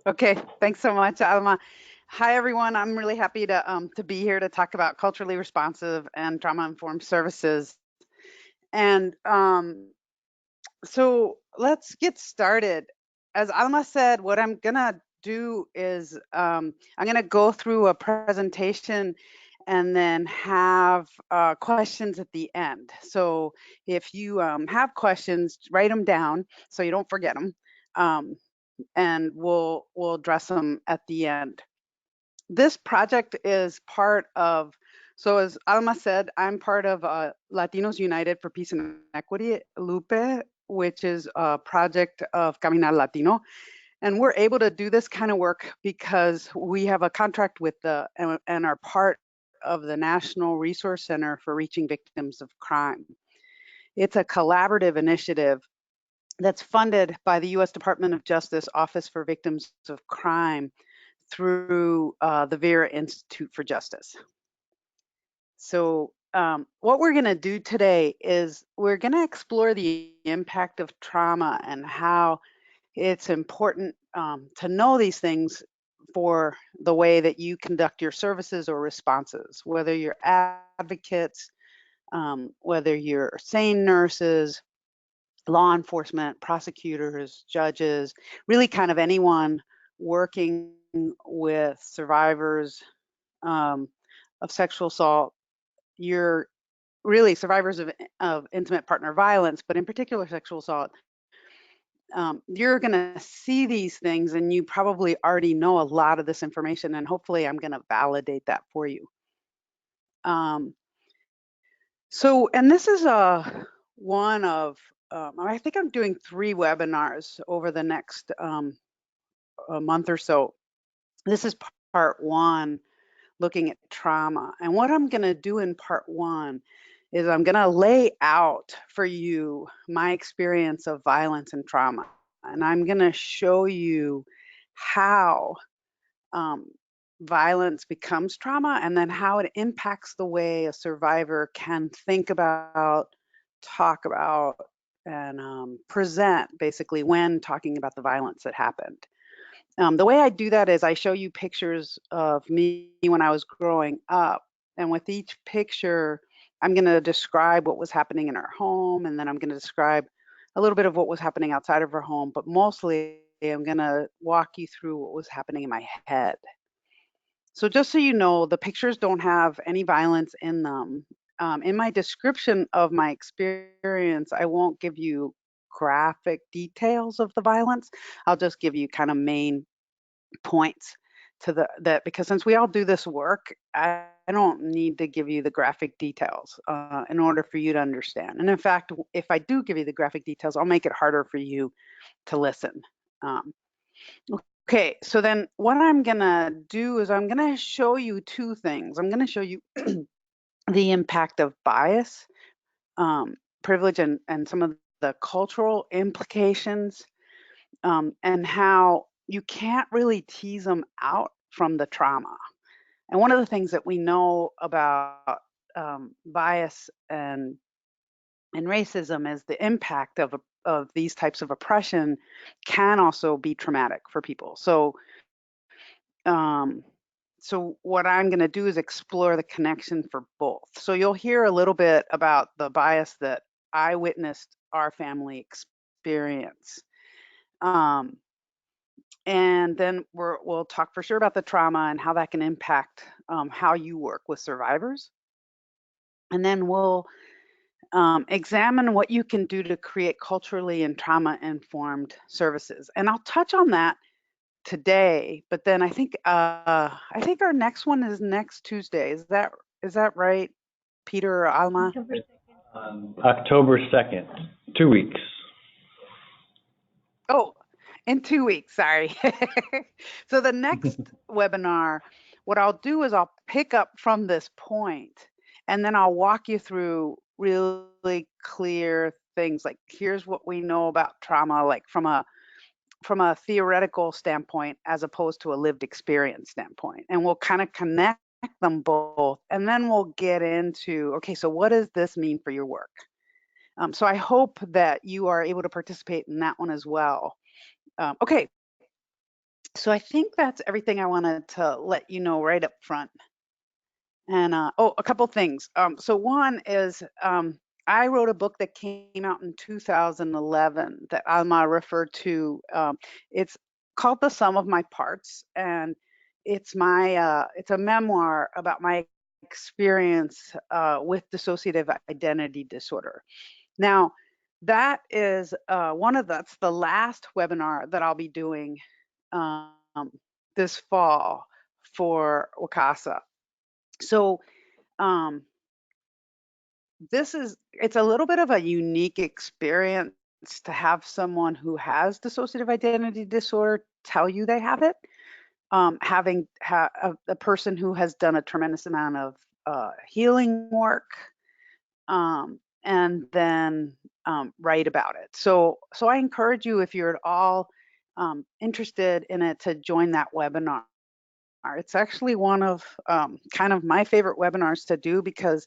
Okay, thanks so much, Alma. Hi, everyone. I'm really happy to be here to talk about culturally responsive and trauma-informed services. And so let's get started. As Alma said, what I'm gonna do is I'm gonna go through a presentation and then have questions at the end. So if you have questions, write them down so you don't forget them. And we'll address them at the end. This project is part of, so as Alma said, I'm part of Latinos United for Peace and Equity, LUPE, which is a project of Caminar Latino. And we're able to do this kind of work because we have a contract with and are part of the National Resource Center for Reaching Victims of Crime. It's a collaborative initiative that's funded by the U.S. Department of Justice Office for Victims of Crime through the Vera Institute for Justice. So what we're going to do today is we're going to explore the impact of trauma and how it's important to know these things for the way that you conduct your services or responses, whether you're advocates, whether you're SANE nurses, law enforcement, prosecutors, judges, really kind of anyone working with survivors of sexual assault. You're really survivors of intimate partner violence, but in particular sexual assault. You're going to see these things and you probably already know a lot of this information, and hopefully I'm going to validate that for you. And this is one of, I think I'm doing 3 webinars over the next a month or so. This is part 1, looking at trauma. And what I'm going to do in part 1 is I'm going to lay out for you my experience of violence and trauma. And I'm going to show you how violence becomes trauma and then how it impacts the way a survivor can think about, talk about, and present basically when talking about the violence that happened. The way I do that is I show you pictures of me when I was growing up. And with each picture, I'm going to describe what was happening in our home, and then I'm going to describe a little bit of what was happening outside of our home, but mostly I'm going to walk you through what was happening in my head. So just so you know, the pictures don't have any violence in them. In my description of my experience, I won't give you graphic details of the violence. I'll just give you kind of main points to that, because since we all do this work, I don't need to give you the graphic details in order for you to understand. And in fact, if I do give you the graphic details, I'll make it harder for you to listen. Okay, so then what I'm gonna do is I'm gonna show you 2 things. I'm gonna show you the impact of bias, privilege, and some of the cultural implications, and how you can't really tease them out from the trauma. And one of the things that we know about bias and racism is the impact of these types of oppression can also be traumatic for people. So what I'm going to do is explore the connection for both. So you'll hear a little bit about the bias that I witnessed our family experience. And then we'll talk for sure about the trauma and how that can impact how you work with survivors. And then we'll examine what you can do to create culturally and trauma-informed services. And I'll touch on that today, but then I think our next one is next Tuesday. Is that right, Peter or Alma? October 2nd, 2 weeks. Oh, in 2 weeks, sorry. So the next webinar, what I'll do is I'll pick up from this point, and then I'll walk you through really clear things like, here's what we know about trauma, like from a theoretical standpoint as opposed to a lived experience standpoint. And we'll kind of connect them both. And then we'll get into, okay, so what does this mean for your work? So I hope that you are able to participate in that one as well. Okay, So I think that's everything I wanted to let you know right up front. And oh, a couple things. So one is I wrote a book that came out in 2011 that Alma referred to. It's called The Sum of My Parts, and it's a memoir about my experience with dissociative identity disorder. Now, that is that's the last webinar that I'll be doing um, this fall for WCASA. So um, it's a little bit of a unique experience to have someone who has dissociative identity disorder tell you they have it. Having a person who has done a tremendous amount of healing work, and then write about it. So I encourage you, if you're at all interested in it, to join that webinar. It's actually one of kind of my favorite webinars to do because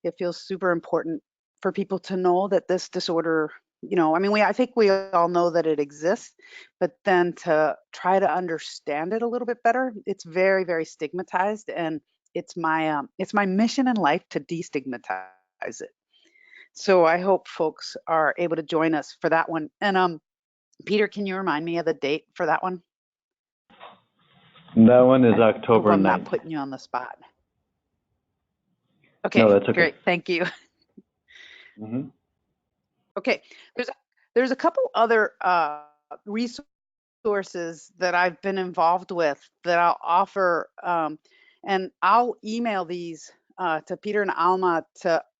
it feels super important for people to know that this disorder, I mean, I think we all know that it exists, but then to try to understand it a little bit better, it's very, very stigmatized, and it's my mission in life to destigmatize it. So I hope folks are able to join us for that one. And Peter, can you remind me of the date for that one? That one is I hope October I'm not 9th. putting you on the spot. No, Okay, that's okay. great. Thank you. hmm Okay, there's a couple other resources that I've been involved with that I'll offer, and I'll email these to Peter and Alma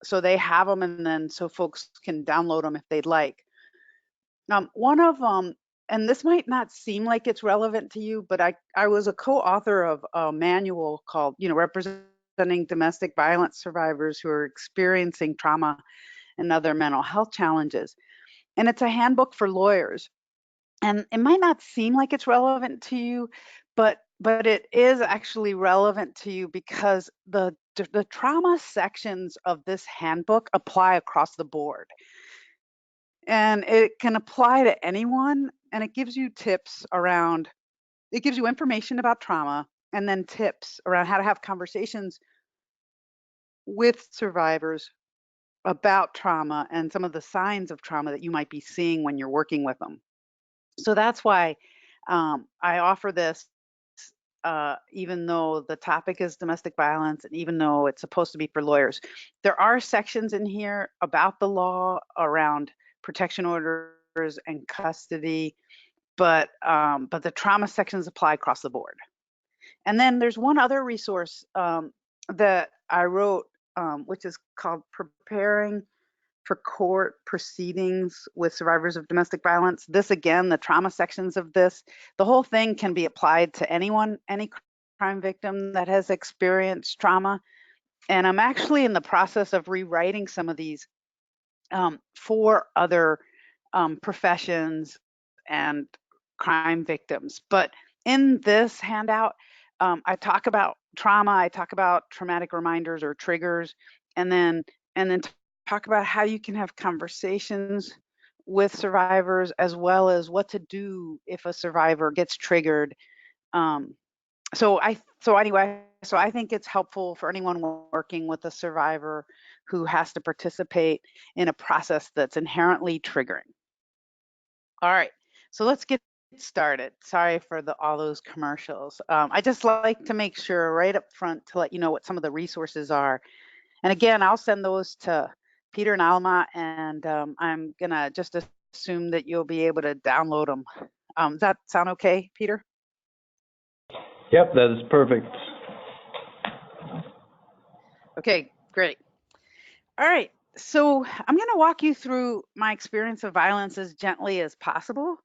so they have them, and then so folks can download them if they'd like. One of them, and this might not seem like it's relevant to you, but I was a co-author of a manual called, Representing Domestic Violence Survivors Who Are Experiencing Trauma and Other Mental Health Challenges. And it's a handbook for lawyers. And it might not seem like it's relevant to you, but it is actually relevant to you because the trauma sections of this handbook apply across the board. And it can apply to anyone, and it gives you it gives you information about trauma, and then tips around how to have conversations with survivors about trauma and some of the signs of trauma that you might be seeing when you're working with them. So that's why I offer this, even though the topic is domestic violence and even though it's supposed to be for lawyers. There are sections in here about the law around protection orders and custody, but the trauma sections apply across the board. And then there's one other resource that I wrote, which is called Preparing for Court Proceedings with Survivors of Domestic Violence. This, again, the trauma sections of this, the whole thing can be applied to anyone, any crime victim that has experienced trauma. And I'm actually in the process of rewriting some of these for other professions and crime victims. But in this handout, I talk about trauma, I talk about traumatic reminders or triggers, and then talk about how you can have conversations with survivors, as well as what to do if a survivor gets triggered. Um, so I think it's helpful for anyone working with a survivor who has to participate in a process that's inherently triggering. All right, so let's get started. Sorry for all those commercials. I just like to make sure right up front to let you know what some of the resources are. And again, I'll send those to Peter and Alma, and I'm gonna just assume that you'll be able to download them. Does that sound okay, Peter? Yep, that is perfect. Okay, great. All right, so I'm going to walk you through my experience of violence as gently as possible.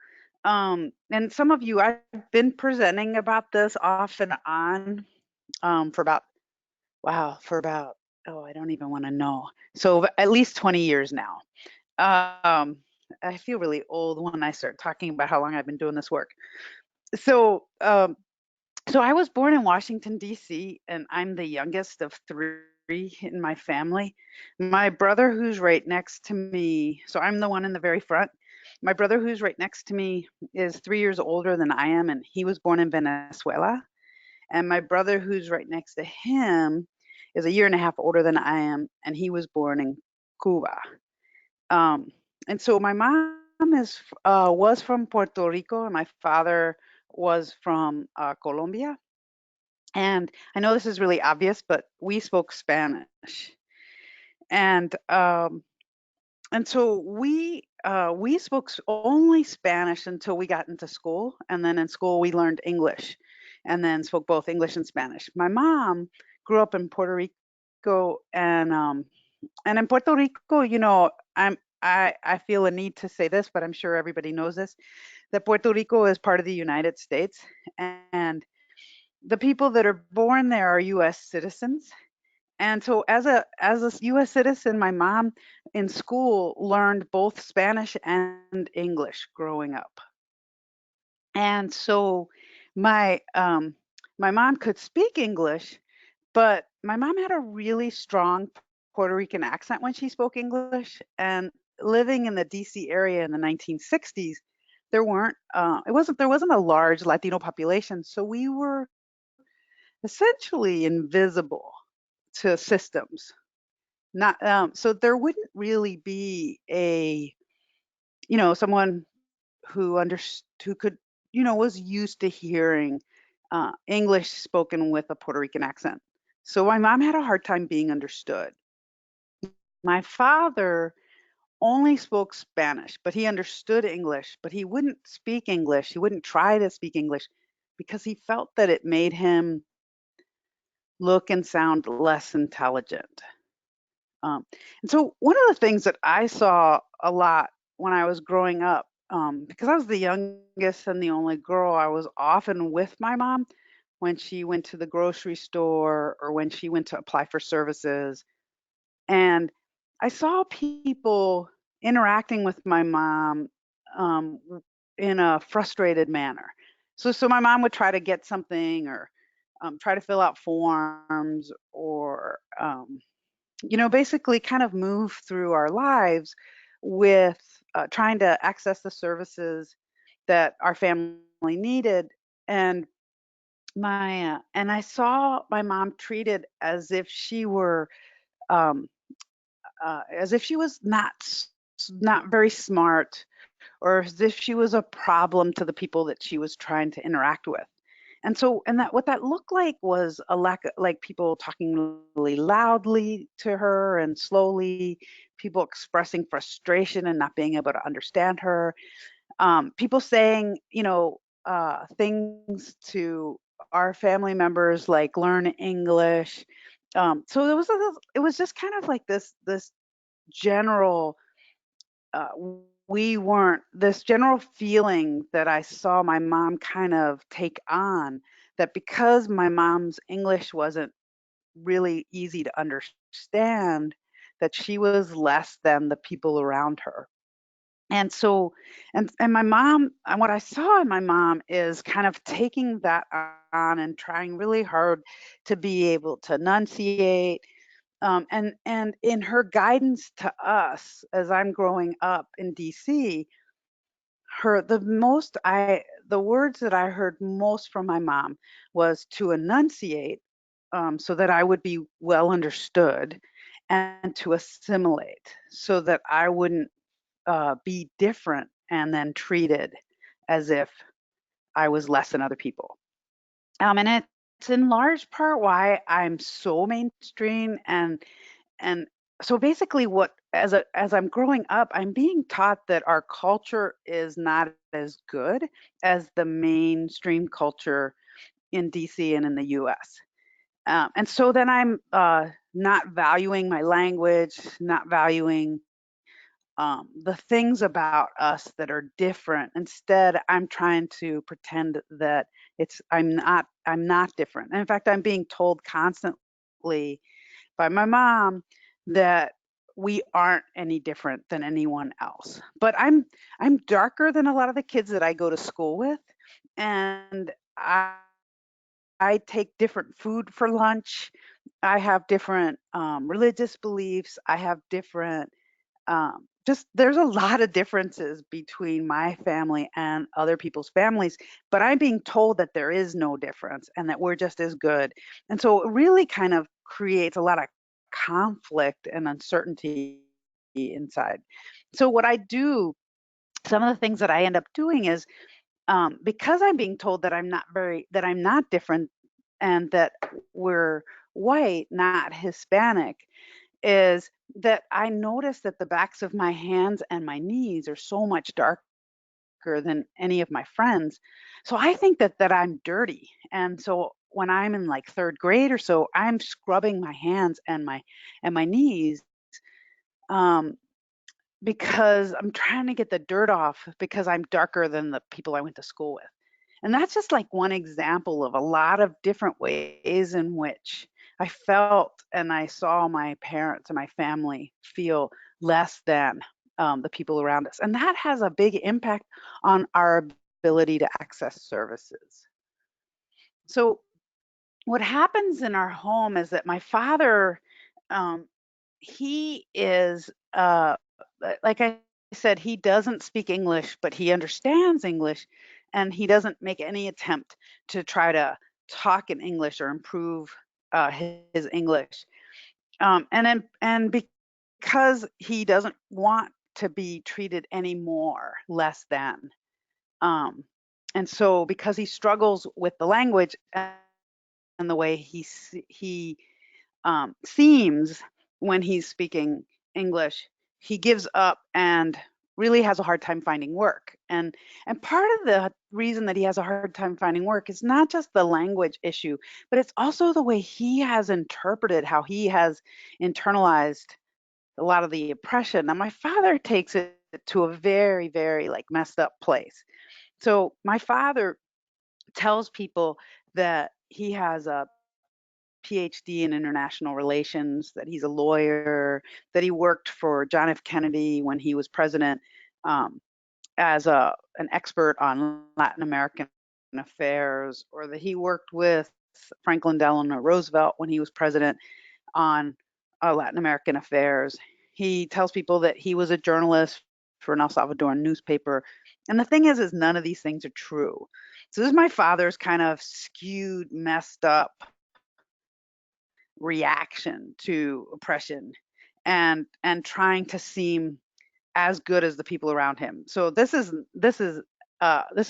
And some of you, I've been presenting about this off and on for about, oh, I don't even want to know. So at least 20 years now. Um, I feel really old when I start talking about how long I've been doing this work. So, so I was born in Washington, D.C., and I'm the youngest of three in my family. My brother, who's right next to me, so I'm the one in the very front. My brother, who's right next to me, is 3 years older than I am, and he was born in Venezuela. And my brother, who's right next to him, is a year and a half older than I am, and he was born in Cuba. Um, and so my mom was from Puerto Rico, and my father was from Colombia. And I know this is really obvious, but we spoke Spanish. And so we spoke only Spanish until we got into school, and then in school we learned English, and then spoke both English and Spanish. My mom grew up in Puerto Rico, and in Puerto Rico, I feel a need to say this, but I'm sure everybody knows this, that Puerto Rico is part of the United States, and the people that are born there are U.S. citizens. And so as a US citizen, my mom in school learned both Spanish and English growing up. And so my my mom could speak English, but my mom had a really strong Puerto Rican accent when she spoke English. And living in the DC area in the 1960s, there wasn't a large Latino population, so we were essentially invisible to systems. Not so there wouldn't really be someone who could, was used to hearing English spoken with a Puerto Rican accent. So my mom had a hard time being understood. My father only spoke Spanish, but he understood English, but he wouldn't speak English. He wouldn't try to speak English because he felt that it made him look and sound less intelligent. Um, and so one of the things that I saw a lot when I was growing up, because I was the youngest and the only girl, I was often with my mom when she went to the grocery store or when she went to apply for services. And I saw people interacting with my mom in a frustrated manner. So my mom would try to get something or try to fill out forms or basically kind of move through our lives with trying to access the services that our family needed. And and I saw my mom treated um, as if she was not very smart, or as if she was a problem to the people that she was trying to interact with. And so, and that what that looked like was a lack of, like, people talking really loudly to her and slowly, people expressing frustration and not being able to understand her, people saying, things to our family members like learn English. So it was just kind of like this general uh, we weren't this general feeling that I saw my mom kind of take on, that because my mom's English wasn't really easy to understand, that she was less than the people around her. And so, and my mom, and what I saw in my mom is kind of taking that on and trying really hard to be able to enunciate, and in her guidance to us as I'm growing up in DC, her the words that I heard most from my mom was to enunciate, so that I would be well understood, and to assimilate so that I wouldn't be different and then treated as if I was less than other people. And it's in large part why I'm so mainstream. And so basically, as I'm growing up, I'm being taught that our culture is not as good as the mainstream culture in DC and in the US. And so then I'm not valuing my language, not valuing the things about us that are different. Instead, I'm trying to pretend that I'm not different. And in fact, I'm being told constantly by my mom that we aren't any different than anyone else. But I'm darker than a lot of the kids that I go to school with, and I take different food for lunch. I have different religious beliefs. I have different just there's a lot of differences between my family and other people's families, but I'm being told that there is no difference and that we're just as good. And so it really kind of creates a lot of conflict and uncertainty inside. So what I do, some of the things that I end up doing is, because I'm being told that I'm not different and that we're white, not Hispanic, is that I notice that the backs of my hands and my knees are so much darker than any of my friends. So I think that I'm dirty. And so when I'm in like 3rd grade or so, I'm scrubbing my hands and my knees, um, because I'm trying to get the dirt off because I'm darker than the people I went to school with. And that's just like one example of a lot of different ways in which I felt and I saw my parents and my family feel less than, the people around us. And that has a big impact on our ability to access services. So, what happens in our home is that my father, um, he is, like I said, he doesn't speak English, but he understands English, and he doesn't make any attempt to try to talk in English or improve, his English. And because he doesn't want to be treated any more less than, um, and so because he struggles with the language and the way he seems when he's speaking English, he gives up and really has a hard time finding work. And part of the reason that he has a hard time finding work is not just the language issue, but it's also the way he has interpreted how he has internalized a lot of the oppression. Now my father takes it to a very, very like messed up place. So my father tells people that he has a PhD in international relations, that he's a lawyer, that he worked for John F. Kennedy when he was president, um, as an expert on Latin American affairs, or that he worked with Franklin Delano Roosevelt when he was president on Latin American affairs. He tells people that he was a journalist for an El Salvadoran newspaper. And the thing is none of these things are true. So this is my father's kind of skewed, messed up reaction to oppression and trying to seem as good as the people around him. So this is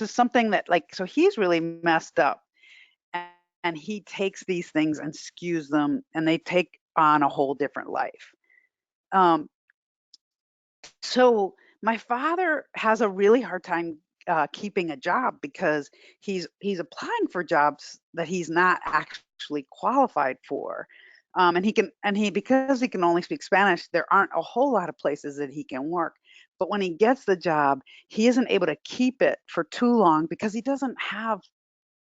something that like so he's really messed up and, and he takes these things and skews them and they take on a whole different life. Um, so my father has a really hard time keeping a job because he's applying for jobs that he's not actually qualified for. And he because he can only speak Spanish, there aren't a whole lot of places that he can work. But when he gets the job, he isn't able to keep it for too long because he doesn't have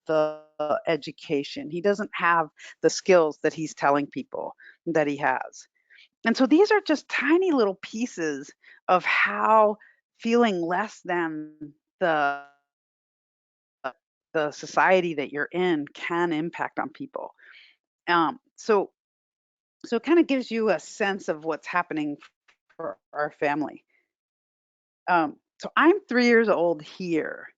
the education. He doesn't have the skills that he's telling people that he has. And so these are just tiny little pieces of how feeling less than the the society that you're in can impact on people. So so it kind of gives you a sense of what's happening for our family. So I'm 3 years old here,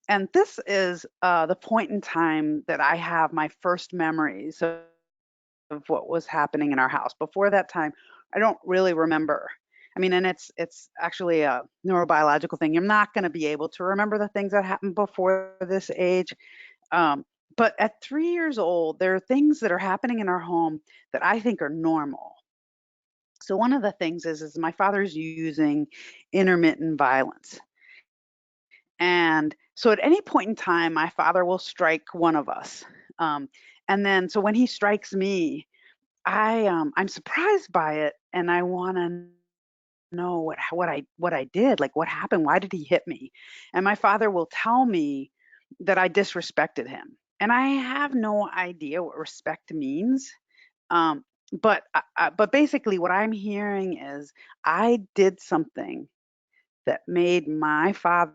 and this is the point in time that I have my first memories of what was happening in our house. Before that time, I don't really remember. I mean, and it's actually a neurobiological thing. You're not going to be able to remember the things that happened before this age. Um, but at 3 years old, there are things that are happening in our home that I think are normal. So one of the things is my father's using intermittent violence. And so at any point in time, my father will strike one of us. Um, and then so when he strikes me, I'm surprised by it, and I wanna know what I did, like, what happened? Why did he hit me? And my father will tell me that I disrespected him, and I have no idea what respect means, um, but basically what I'm hearing is I did something that made my father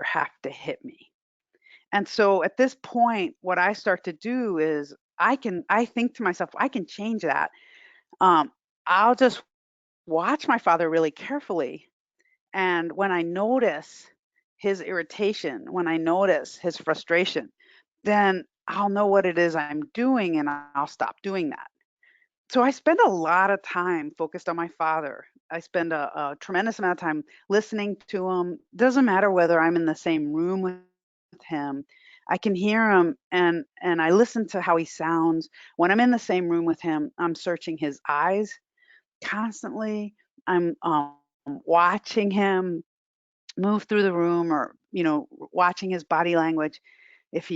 have to hit me. And so at this point, what I start to do is I think to myself, "I can change that." Um, I'll just watch my father really carefully. And when I notice his irritation, when I notice his frustration, then I'll know what it is I'm doing and I'll stop doing that. So I spend a lot of time focused on my father. I spend a tremendous amount of time listening to him. Doesn't matter whether I'm in the same room with him. I can hear him and I listen to how he sounds. When I'm in the same room with him, I'm searching his eyes constantly. I'm watching him move through the room, or watching his body language, if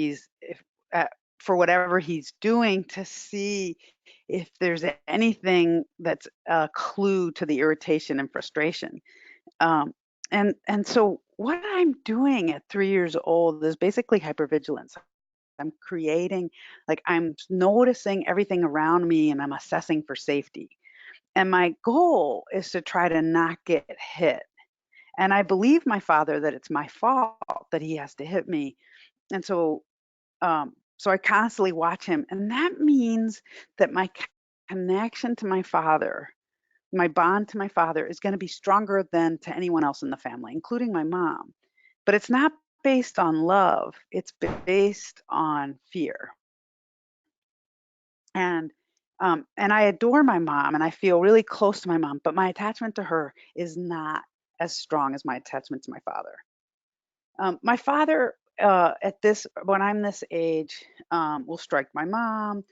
uh, for whatever he's doing, to see if there's anything that's a clue to the irritation and frustration. Um, and so what I'm doing at 3 years old is basically hypervigilance. I'm creating, like, I'm noticing everything around me and I'm assessing for safety, and my goal is to try to not get hit. And I believe my father that it's my fault that he has to hit me. And so I constantly watch him. And that means that my connection to my father, my bond to my father, is going to be stronger than to anyone else in the family, including my mom. But it's not based on love, it's based on fear. And I adore my mom and I feel really close to my mom, but my attachment to her is not as strong as my attachment to my father. My father, at this when I'm this age, will strike my mom,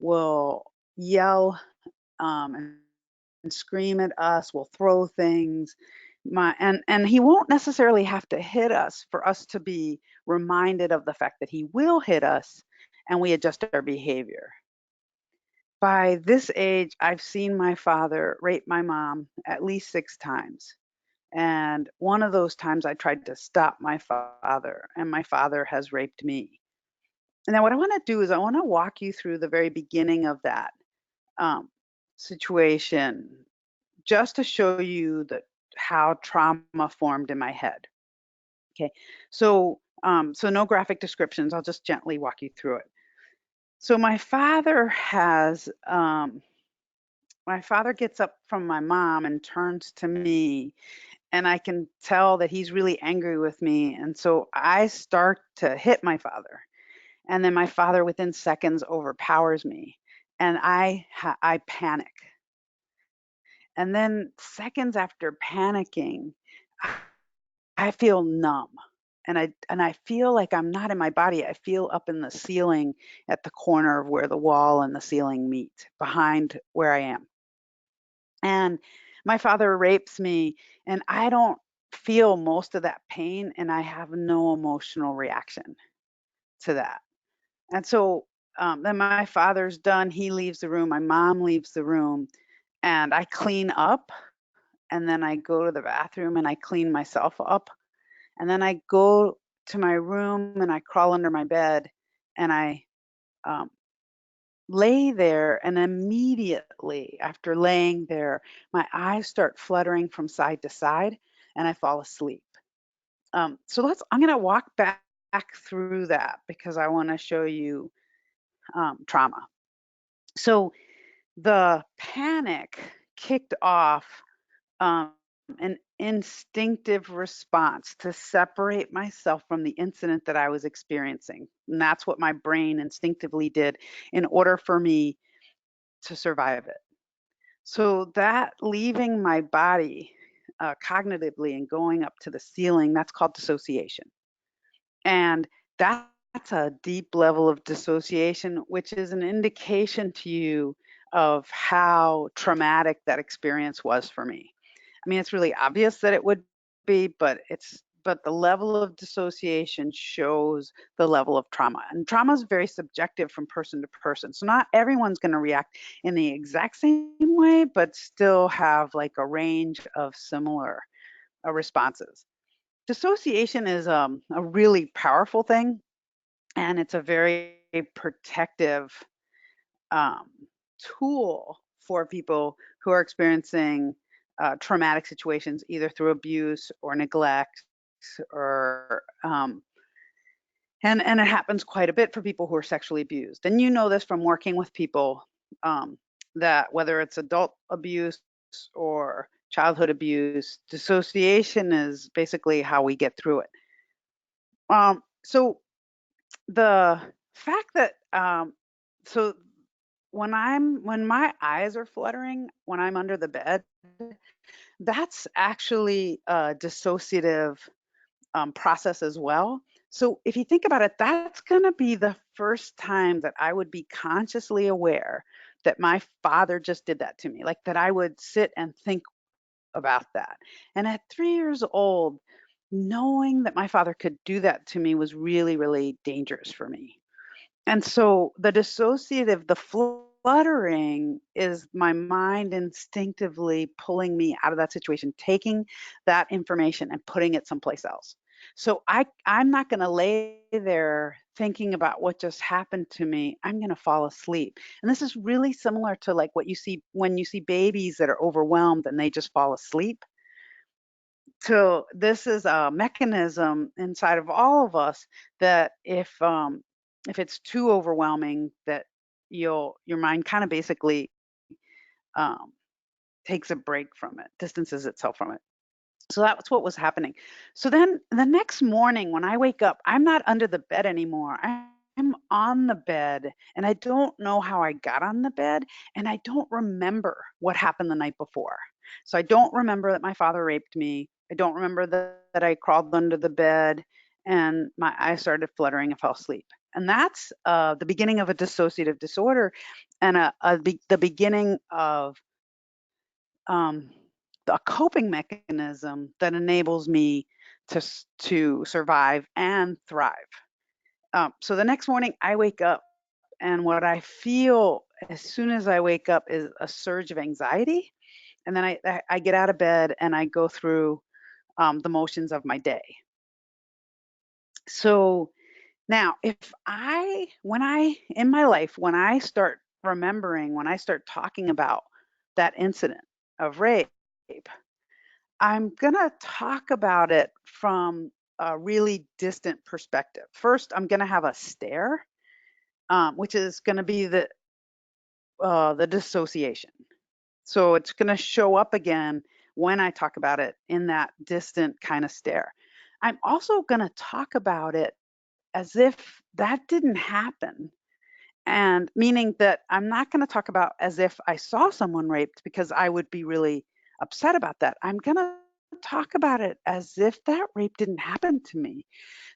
will yell, and scream at us, will throw things. And he won't necessarily have to hit us for us to be reminded of the fact that he will hit us, and we adjust our behavior. By this age, I've seen my father rape my mom at least 6 times. And one of those times I tried to stop my father, and my father has raped me. And then what I want to do is I want to walk you through the very beginning of that um, situation, just to show you that how trauma formed in my head. Okay, so no graphic descriptions. I'll just gently walk you through it. So my father gets up from my mom and turns to me, and I can tell that he's really angry with me. And so I start to hit my father. And then my father within seconds overpowers me, and I panic. And then seconds after panicking, I feel numb. And I feel like I'm not in my body. I feel up in the ceiling at the corner of where the wall and the ceiling meet, behind where I am. And my father rapes me, and I don't feel most of that pain, and I have no emotional reaction to that. And so then my father's done. He leaves the room. My mom leaves the room, and I clean up. And then I go to the bathroom and I clean myself up. And then I go to my room and I crawl under my bed and I um, lay there. And immediately after laying there, my eyes start fluttering from side to side and I fall asleep. I'm going to walk back through that because I want to show you trauma. So the panic kicked off um, an instinctive response to separate myself from the incident that I was experiencing. And that's what my brain instinctively did in order for me to survive it. So that leaving my body cognitively and going up to the ceiling, that's called dissociation. And that's a deep level of dissociation, which is an indication to you of how traumatic that experience was for me. I mean, it's really obvious that it would be, but the level of dissociation shows the level of trauma. And trauma is very subjective from person to person. So not everyone's going to react in the exact same way, but still have like a range of similar responses. Dissociation is a really powerful thing, and it's a very protective um, tool for people who are experiencing traumatic situations, either through abuse or neglect, or and it happens quite a bit for people who are sexually abused. And you know this from working with people, um, that whether it's adult abuse or childhood abuse. Dissociation is basically how we get through it. So the fact that so when my eyes are fluttering when I'm under the bed, that's actually a dissociative process as well. So if you think about it, that's going to be the first time that I would be consciously aware that my father just did that to me, like that I would sit and think about that. And at 3 years old, knowing that my father could do that to me was really, really dangerous for me. And so the dissociative, the fluttering is my mind instinctively pulling me out of that situation, taking that information and putting it someplace else. So I'm not going to lay there thinking about what just happened to me. I'm going to fall asleep. And this is really similar to like what you see when you see babies that are overwhelmed and they just fall asleep. So this is a mechanism inside of all of us that if it's too overwhelming, that your mind kind of basically um, takes a break from it, distances itself from it. So that's what was happening. So then the next morning when I wake up, I'm not under the bed anymore. I'm on the bed and I don't know how I got on the bed and I don't remember what happened the night before. So I don't remember that my father raped me. I don't remember that I crawled under the bed and my eyes started fluttering and fell asleep. And that's the beginning of a dissociative disorder and the beginning of um, a coping mechanism that enables me to survive and thrive. So the next morning, I wake up, and what I feel as soon as I wake up is a surge of anxiety, and then I get out of bed and I go through the motions of my day. So now, if I when I in my life when I start remembering, when I start talking about that incident of rape, I'm going to talk about it from a really distant perspective. First, I'm going to have a stare, which is going to be the dissociation. So it's going to show up again when I talk about it in that distant kind of stare. I'm also going to talk about it as if that didn't happen. And meaning that I'm not going to talk about as if I saw someone raped because I would be really upset about that. I'm going to talk about it as if that rape didn't happen to me,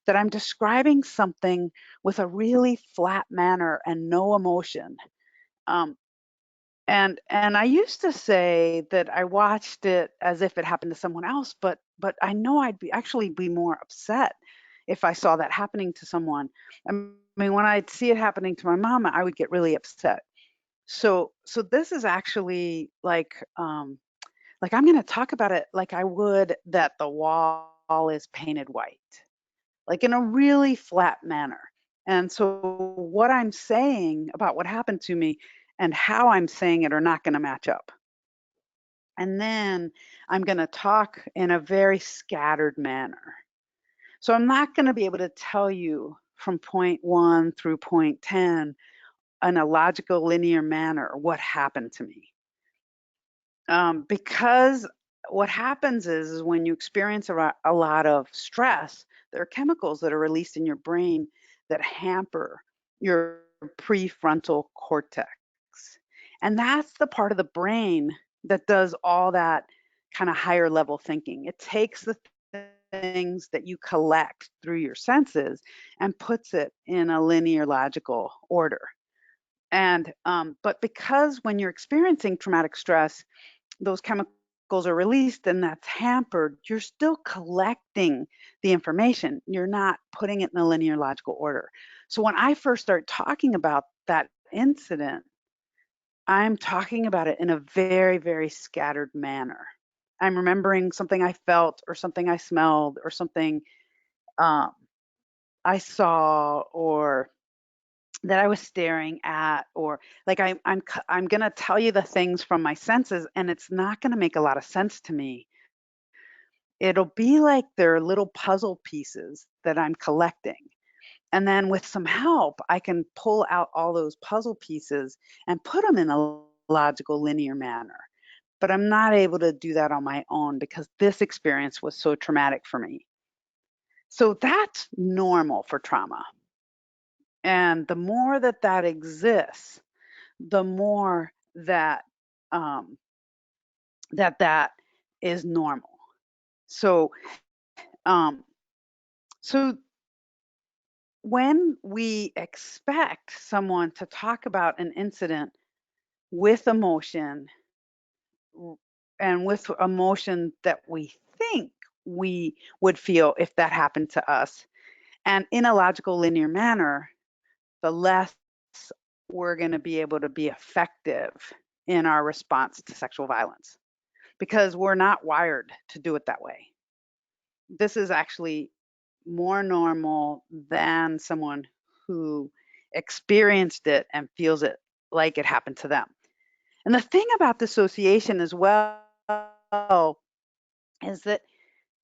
that I'm describing something with a really flat manner and no emotion. Um, and I used to say that I watched it as if it happened to someone else, but I know I'd actually be more upset if I saw that happening to someone. I mean, when I'd see it happening to my mom, I would get really upset. So this is actually like I'm going to talk about it like I would that the wall is painted white, like in a really flat manner. And so what I'm saying about what happened to me and how I'm saying it are not going to match up. And then I'm going to talk in a very scattered manner. So I'm not going to be able to tell you from point 1 through point 10 in a logical linear manner what happened to me. Because what happens is when you experience a lot of stress, there are chemicals that are released in your brain that hamper your prefrontal cortex. And that's the part of the brain that does all that kind of higher level thinking. It takes the things that you collect through your senses and puts it in a linear logical order. And but because when you're experiencing traumatic stress, those chemicals are released and that's hampered, you're still collecting the information. You're not putting it in a linear logical order. So when I first start talking about that incident, I'm talking about it in a very, very scattered manner. I'm remembering something I felt or something I smelled or something um, I saw or that I was staring at, or like I'm gonna tell you the things from my senses, and it's not gonna make a lot of sense to me. It'll be like they're little puzzle pieces that I'm collecting. And then with some help, I can pull out all those puzzle pieces and put them in a logical linear manner. but I'm not able to do that on my own because this experience was so traumatic for me. So that's normal for trauma. And the more that that exists, the more that um, that is normal. So um, so when we expect someone to talk about an incident with emotion and with emotion that we think we would feel if that happened to us, and in a logical linear manner, the less we're going to be able to be effective in our response to sexual violence because we're not wired to do it that way. This is actually more normal than someone who experienced it and feels it like it happened to them. And the thing about dissociation as well is that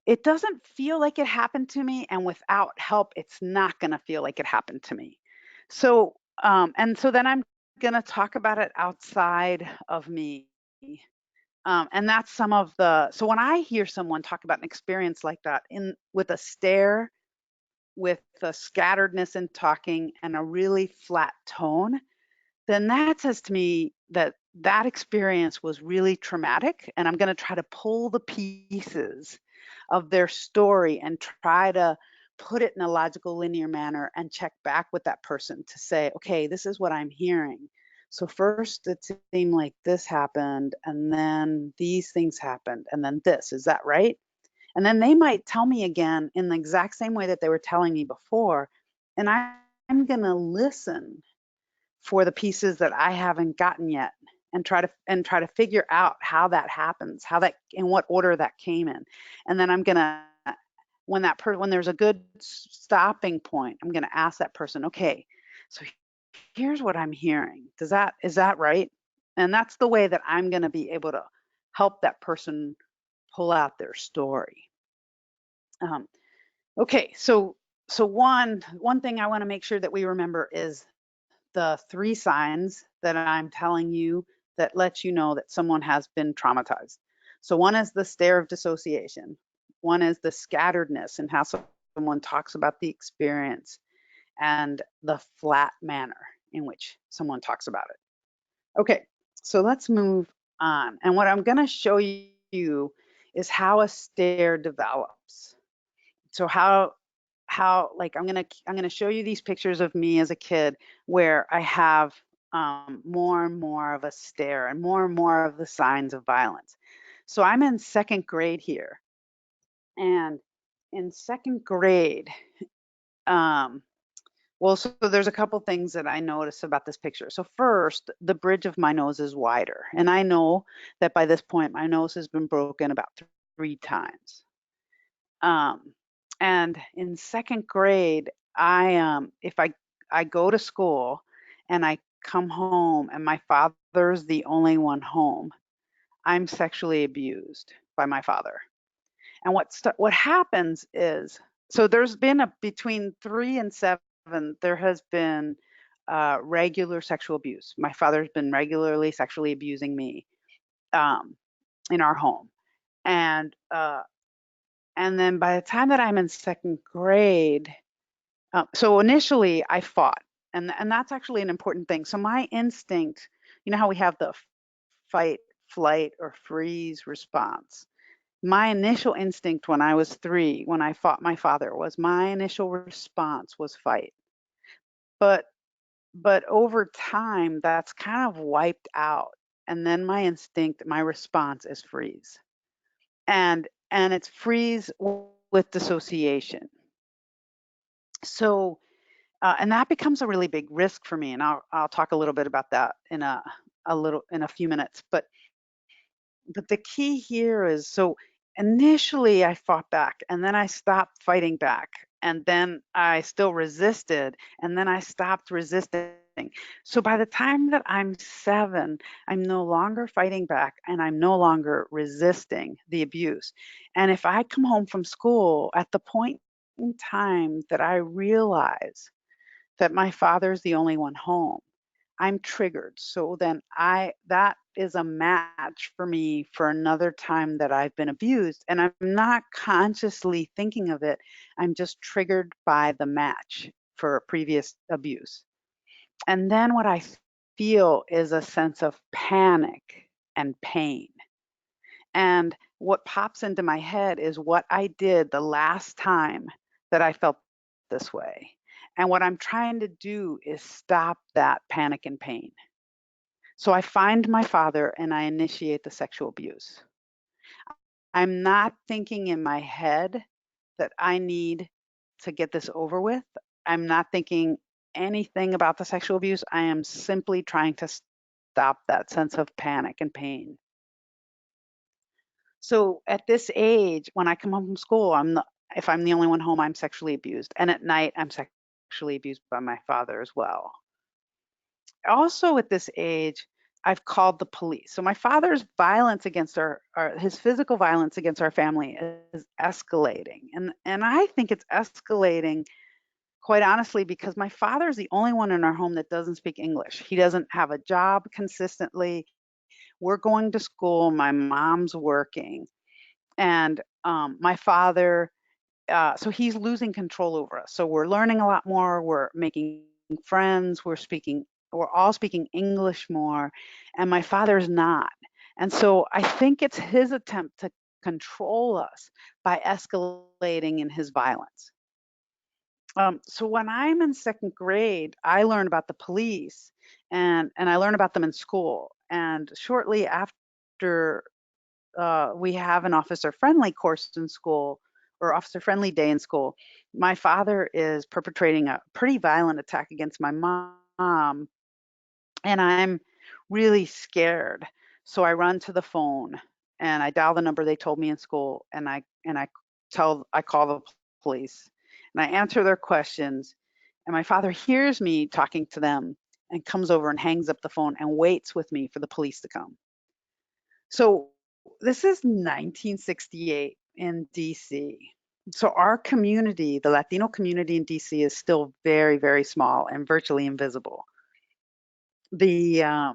it doesn't feel like it happened to me, and without help, it's not going to feel like it happened to me. So, and so then I'm going to talk about it outside of me. And that's some of the, so when I hear someone talk about an experience like that in with a stare, with a scatteredness in talking and a really flat tone, then that says to me that that experience was really traumatic. And I'm going to try to pull the pieces of their story and try to put it in a logical linear manner and check back with that person to say, okay, this is what I'm hearing. So first it seemed like this happened, and then these things happened, and then this, is that right? And then they might tell me again in the exact same way that they were telling me before, and I'm going to listen for the pieces that I haven't gotten yet and try to figure out how that happens, how that in what order that came in. And then I'm going to when there's a good stopping point, I'm going to ask that person, okay, so here's what I'm hearing. Is that right? And that's the way that I'm going to be able to help that person pull out their story. Um, okay, so one thing I want to make sure that we remember is the three signs that I'm telling you that lets you know that someone has been traumatized. So one is the stare of dissociation. One is the scatteredness and how someone talks about the experience, and the flat manner in which someone talks about it. Okay, so let's move on. And what I'm going to show you is how a stare develops. So how like I'm gonna show you these pictures of me as a kid where I have more and more of a stare and more of the signs of violence. So I'm in second grade here, and in second grade, um, well, so there's a couple things that I notice about this picture. So first, the bridge of my nose is wider, and I know that by this point my nose has been broken about 3 times. Um, and in second grade, if I go to school and I come home and my father's the only one home, I'm sexually abused by my father. And what happens is, so there's been a between 3 and 7, there has been regular sexual abuse. My father's been regularly sexually abusing me um, in our home, and and then by the time that I'm in second grade, so initially I fought, and that's actually an important thing. So my instinct, you know how we have the fight, flight, or freeze response. My initial instinct when I was 3, when I fought my father, was my initial response was fight. But over time, that's kind of wiped out, and then my instinct, my response is freeze, and it's freeze with dissociation. So and that becomes a really big risk for me, and I'll talk a little bit about that in a few minutes. But the key here is, so initially I fought back, and then I stopped fighting back, and then I still resisted, and then I stopped resisting. So by the time that I'm 7, I'm no longer fighting back, and I'm no longer resisting the abuse. And if I come home from school at the point in time that I realize that my father's the only one home, I'm triggered. So then I that is a match for me for another time that I've been abused. And I'm not consciously thinking of it. I'm just triggered by the match for a previous abuse. And then what I feel is a sense of panic and pain. And what pops into my head is what I did the last time that I felt this way. And what I'm trying to do is stop that panic and pain. So I find my father and I initiate the sexual abuse. I'm not thinking in my head that I need to get this over with. I'm not thinking anything about the sexual abuse. I am simply trying to stop that sense of panic and pain. So at this age, when I come home from school, if I'm the only one home, I'm sexually abused. And at night, I'm sexually abused by my father as well. Also at this age, I've called the police. So my father's violence against his physical violence against our family is escalating. And I think it's escalating quite honestly because my father's the only one in our home that doesn't speak English. He doesn't have a job consistently. We're going to school, my mom's working. And my father, so he's losing control over us. So we're learning a lot more. We're making friends. We're all speaking English more. And my father's not. And so I think it's his attempt to control us by escalating in his violence. So when I'm in second grade, I learn about the police and I learn about them in school. And shortly after we have an officer friendly course in school or officer friendly day in school, my father is perpetrating a pretty violent attack against my mom, and I'm really scared. So I run to the phone and I dial the number they told me in school, and I call the police and I answer their questions. And my father hears me talking to them and comes over and hangs up the phone and waits with me for the police to come. So this is 1968 in DC. So our community, the Latino community in DC, is still very, very small and virtually invisible. The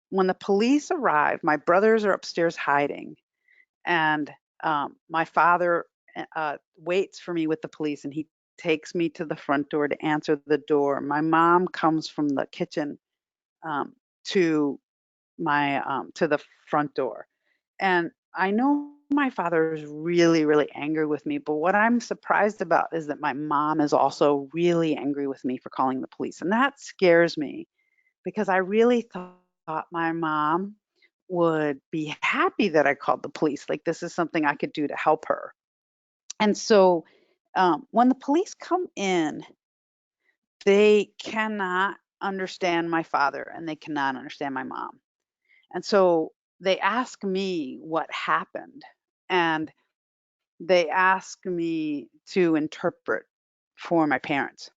When the police arrive, my brothers are upstairs hiding, and my father waits for me with the police, and he takes me to the front door to answer the door. My mom comes from the kitchen um, to to the front door. And I know my father is really, really angry with me, but what I'm surprised about is that my mom is also really angry with me for calling the police. And that scares me because I really thought my mom would be happy that I called the police. Like, this is something I could do to help her. And so when the police come in, they cannot understand my father and they cannot understand my mom. And so they ask me what happened. And they ask me to interpret for my parents.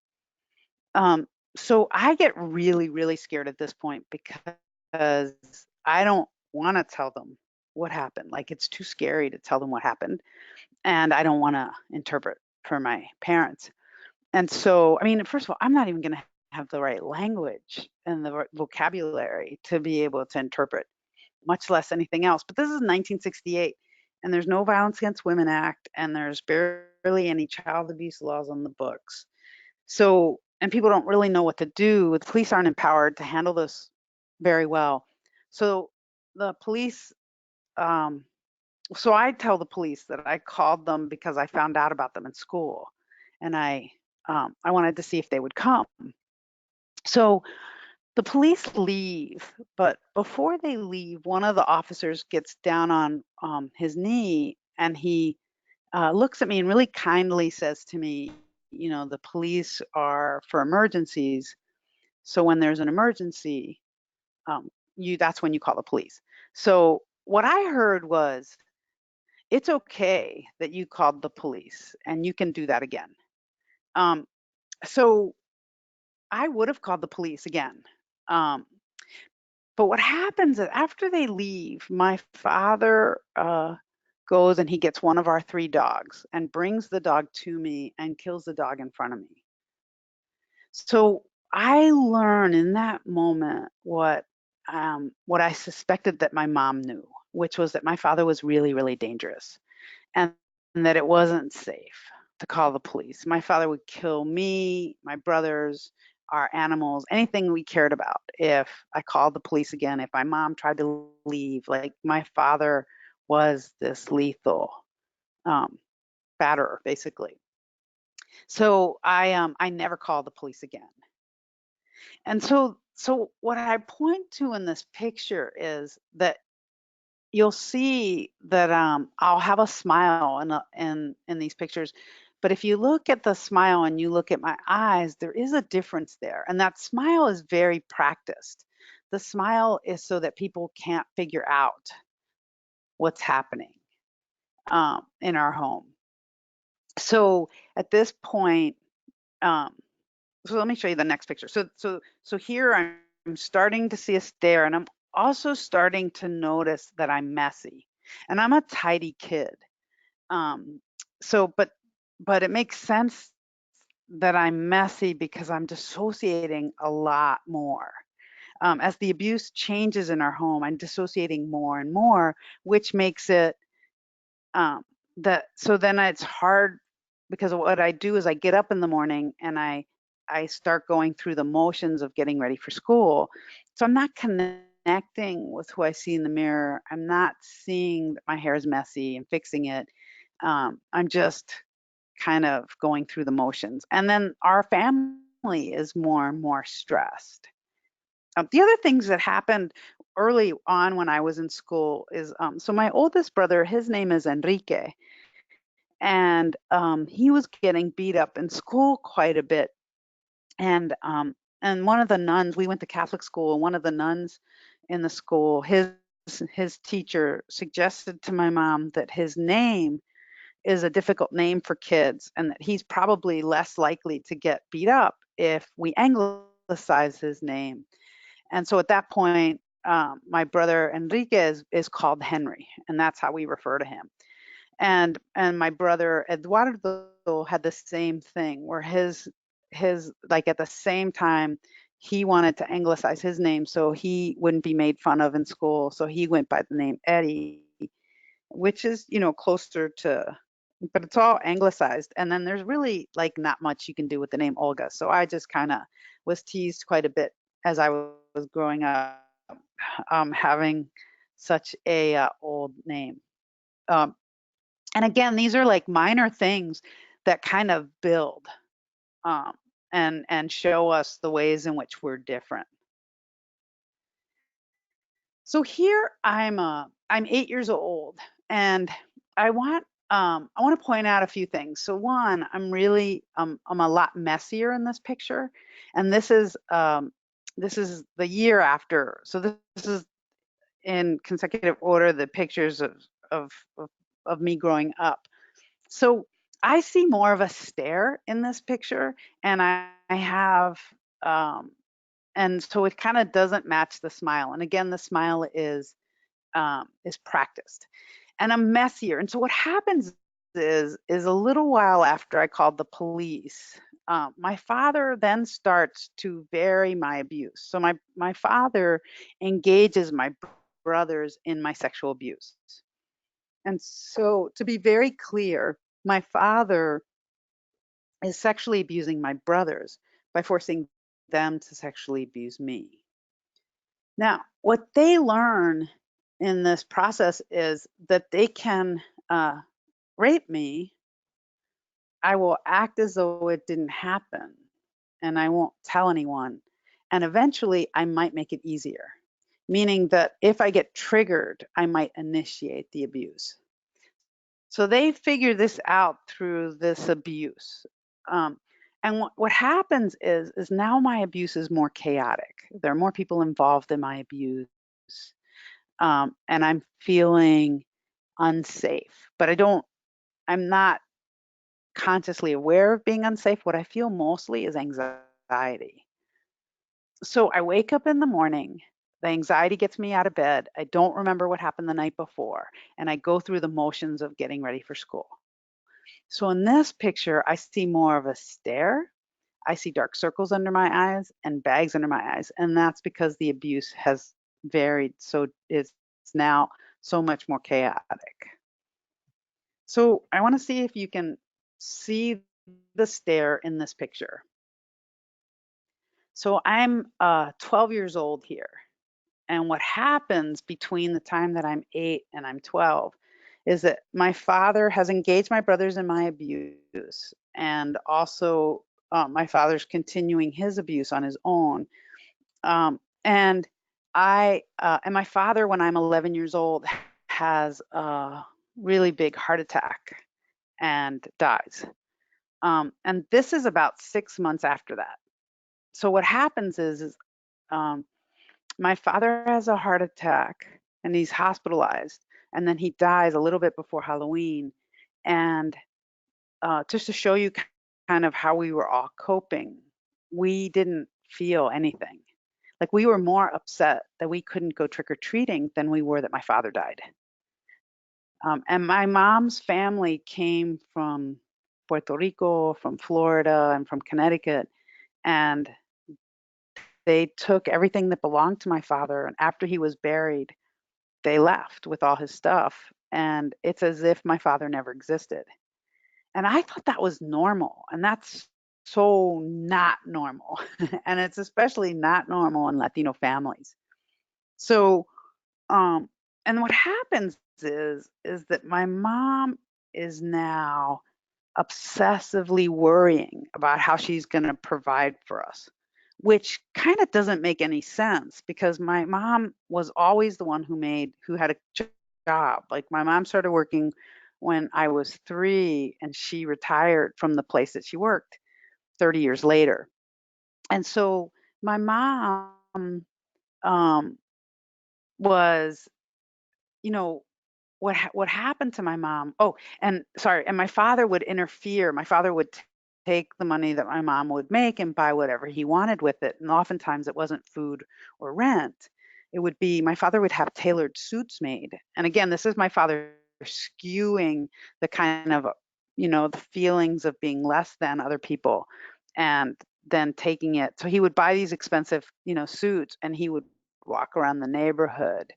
Um, so I get really, really scared at this point because I don't want to tell them what happened. Like, it's too scary to tell them what happened. And I don't want to interpret for my parents. And so, I mean, first of all, I'm not even going to have the right language and the right vocabulary to be able to interpret, much less anything else. But this is 1968, and there's no Violence Against Women Act, and there's barely any child abuse laws on the books. So, and people don't really know what to do. The police aren't empowered to handle this very well. So the police, um, so I tell the police that I called them because I found out about them in school, and I wanted to see if they would come. So the police leave, but before they leave, one of the officers gets down on his knee and he looks at me and really kindly says to me, you know, the police are for emergencies. So when there's an emergency, that's when you call the police. So what I heard was, it's okay that you called the police and you can do that again. Um, so I would have called the police again. Um, But what happens is after they leave, my father goes and he gets one of our three dogs and brings the dog to me and kills the dog in front of me. So I learn in that moment what what I suspected that my mom knew, which was that my father was really, really dangerous, and that it wasn't safe to call the police. My father would kill me, my brothers, our animals, anything we cared about if I called the police again, if my mom tried to leave. Like my father was this lethal um, batterer, basically. So I never called the police again. And so what I point to in this picture is that you'll see that I'll have a smile in these pictures, but if you look at the smile and you look at my eyes, there is a difference there, and that smile is very practiced. The smile is so that people can't figure out what's happening in our home. So at this point, um, so let me show you the next picture. So here I'm starting to see a stare, and I'm also starting to notice that I'm messy, and I'm a tidy kid. Um, so, but it makes sense that I'm messy because I'm dissociating a lot more. As the abuse changes in our home, I'm dissociating more and more, which makes it um, that so then it's hard because what I do is I get up in the morning and I start going through the motions of getting ready for school. So I'm not connecting with who I see in the mirror. I'm not seeing that my hair is messy and fixing it. I'm just kind of going through the motions. And then our family is more and more stressed. The other things that happened early on when I was in school is so my oldest brother, his name is Enrique, and he was getting beat up in school quite a bit. And one of the nuns, we went to Catholic school, and one of the nuns in the school, his teacher suggested to my mom that his name is a difficult name for kids, and that he's probably less likely to get beat up if we anglicize his name. And so at that point, my brother Enrique is called Henry, and that's how we refer to him. And my brother Eduardo had the same thing, where his like at the same time he wanted to anglicize his name so he wouldn't be made fun of in school. So he went by the name Eddie, which is closer to, but it's all anglicized. And then there's really like not much you can do with the name Olga. So I just kind of was teased quite a bit as I was growing up, having such a old name. Um, and again, these are like minor things that kind of build um, and show us the ways in which we're different. So here I'm 8 years old, and I want to point out a few things. So one, I'm a lot messier in this picture, and this is the year after. So this is in consecutive order the pictures of of, of me growing up. So I see more of a stare in this picture, and I have and so it kind of doesn't match the smile. And again, the smile is practiced, and I'm messier. And so what happens is a little while after I called the police, my father then starts to vary my abuse. So my father engages my brothers in my sexual abuse. And so to be very clear, my father is sexually abusing my brothers by forcing them to sexually abuse me. Now, what they learn in this process is that they can rape me. I will act as though it didn't happen, and I won't tell anyone. And eventually, I might make it easier, meaning that if I get triggered, I might initiate the abuse. So they figure this out through this abuse. Um, and what happens is now my abuse is more chaotic. There are more people involved in my abuse, and I'm feeling unsafe. But I'm not consciously aware of being unsafe. What I feel mostly is anxiety. So I wake up in the morning. The anxiety gets me out of bed. I don't remember what happened the night before, and I go through the motions of getting ready for school. So in this picture, I see more of a stare. I see dark circles under my eyes and bags under my eyes, and that's because the abuse has varied, so it's now so much more chaotic. So I want to see if you can see the stair in this picture. So I'm 12 years old here. And what happens between the time that I'm 8 and I'm 12 is that my father has engaged my brothers in my abuse. And also, my father's continuing his abuse on his own. And and my father, when I'm 11 years old, has a really big heart attack and dies. And this is about 6 months after that. So what happens is um, my father has a heart attack and he's hospitalized, and then he dies a little bit before Halloween. And just to show you kind of how we were all coping, we didn't feel anything. Like we were more upset that we couldn't go trick or treating than we were that my father died. And my mom's family came from Puerto Rico, from Florida, and from Connecticut. And they took everything that belonged to my father. And after he was buried, they left with all his stuff. And it's as if my father never existed. And I thought that was normal. And that's so not normal. And it's especially not normal in Latino families. So, um, and what happens is that my mom is now obsessively worrying about how she's going to provide for us, which kind of doesn't make any sense because my mom was always the one who had a job. Like my mom started working when I was 3 and she retired from the place that she worked 30 years later. And so my mom um, was, you know, what happened to my mom. Oh, and sorry, and my father would interfere. My father would take the money that my mom would make and buy whatever he wanted with it, and oftentimes it wasn't food or rent. It would be my father would have tailored suits made. And again, this is my father skewing the kind of, the feelings of being less than other people, and then taking it. So he would buy these expensive, suits, and he would walk around the neighborhood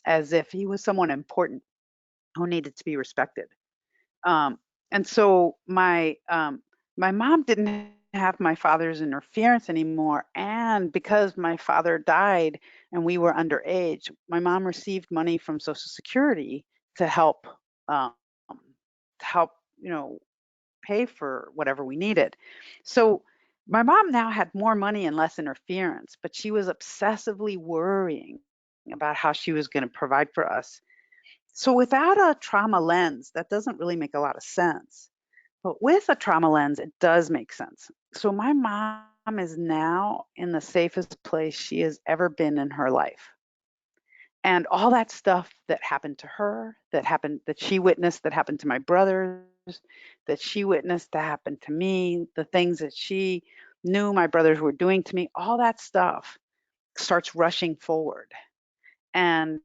as if he was someone important who needed to be respected. Um, and so my mom didn't have my father's interference anymore, and because my father died and we were underage, my mom received money from Social Security to help um, to help pay for whatever we needed. So my mom now had more money and less interference, but she was obsessively worrying about how she was going to provide for us. So without a trauma lens, that doesn't really make a lot of sense. But with a trauma lens, it does make sense. So my mom is now in the safest place she has ever been in her life. And all that stuff that happened to her, that she witnessed, that happened to my brothers, that she witnessed, that happened to me, the things that she knew my brothers were doing to me, all that stuff starts rushing forward. And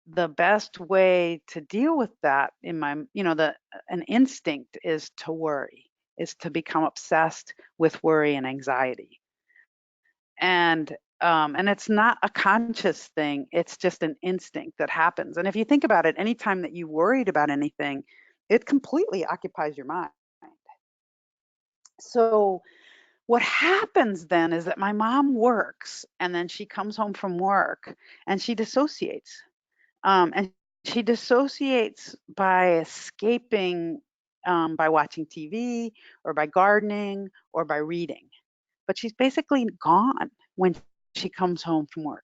the best way to deal with that in my the an instinct is to worry, is to become obsessed with worry and anxiety. And it's not a conscious thing, it's just an instinct that happens. And if you think about it, anytime that you worried about anything, it completely occupies your mind. So what happens then is that my mom works and then she comes home from work and she dissociates. And she dissociates by escaping, by watching TV or by gardening or by reading. But she's basically gone when she comes home from work.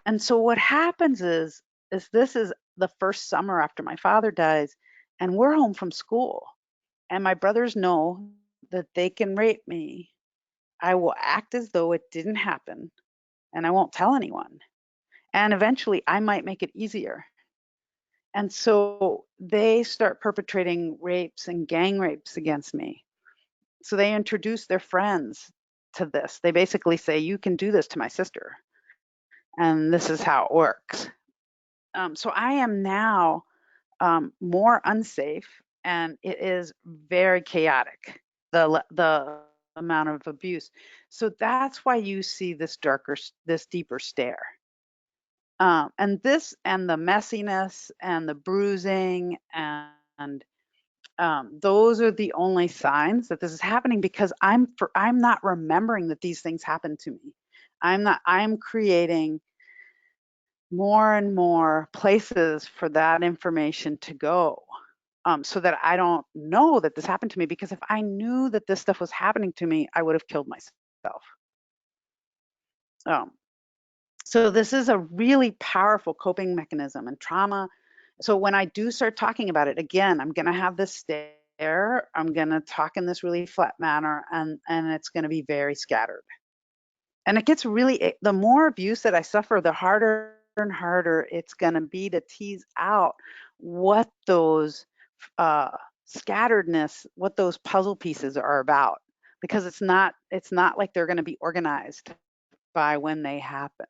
And so what happens is this is the first summer after my father dies, and we're home from school. And my brothers know that they can rape me. I will act as though it didn't happen, and I won't tell anyone. And eventually I might make it easier. And so they start perpetrating rapes and gang rapes against me. So they introduce their friends to this. They basically say, you can do this to my sister. And this is how it works. So I am now more unsafe, and it is very chaotic, the amount of abuse. So that's why you see this deeper stare. And this and the messiness and the bruising and those are the only signs that this is happening because I'm not remembering that these things happened to me. I'm creating more and more places for that information to go. So that I don't know that this happened to me, because if I knew that this stuff was happening to me, I would have killed myself. Um, so this is a really powerful coping mechanism, and trauma. So when I do start talking about it again, I'm going to have this stare. I'm going to talk in this really flat manner, and it's going to be very scattered. And it gets really, the more abuse that I suffer, the harder and harder it's going to be to tease out what those uh, scatteredness, what those puzzle pieces are about, because it's not like they're going to be organized by when they happened.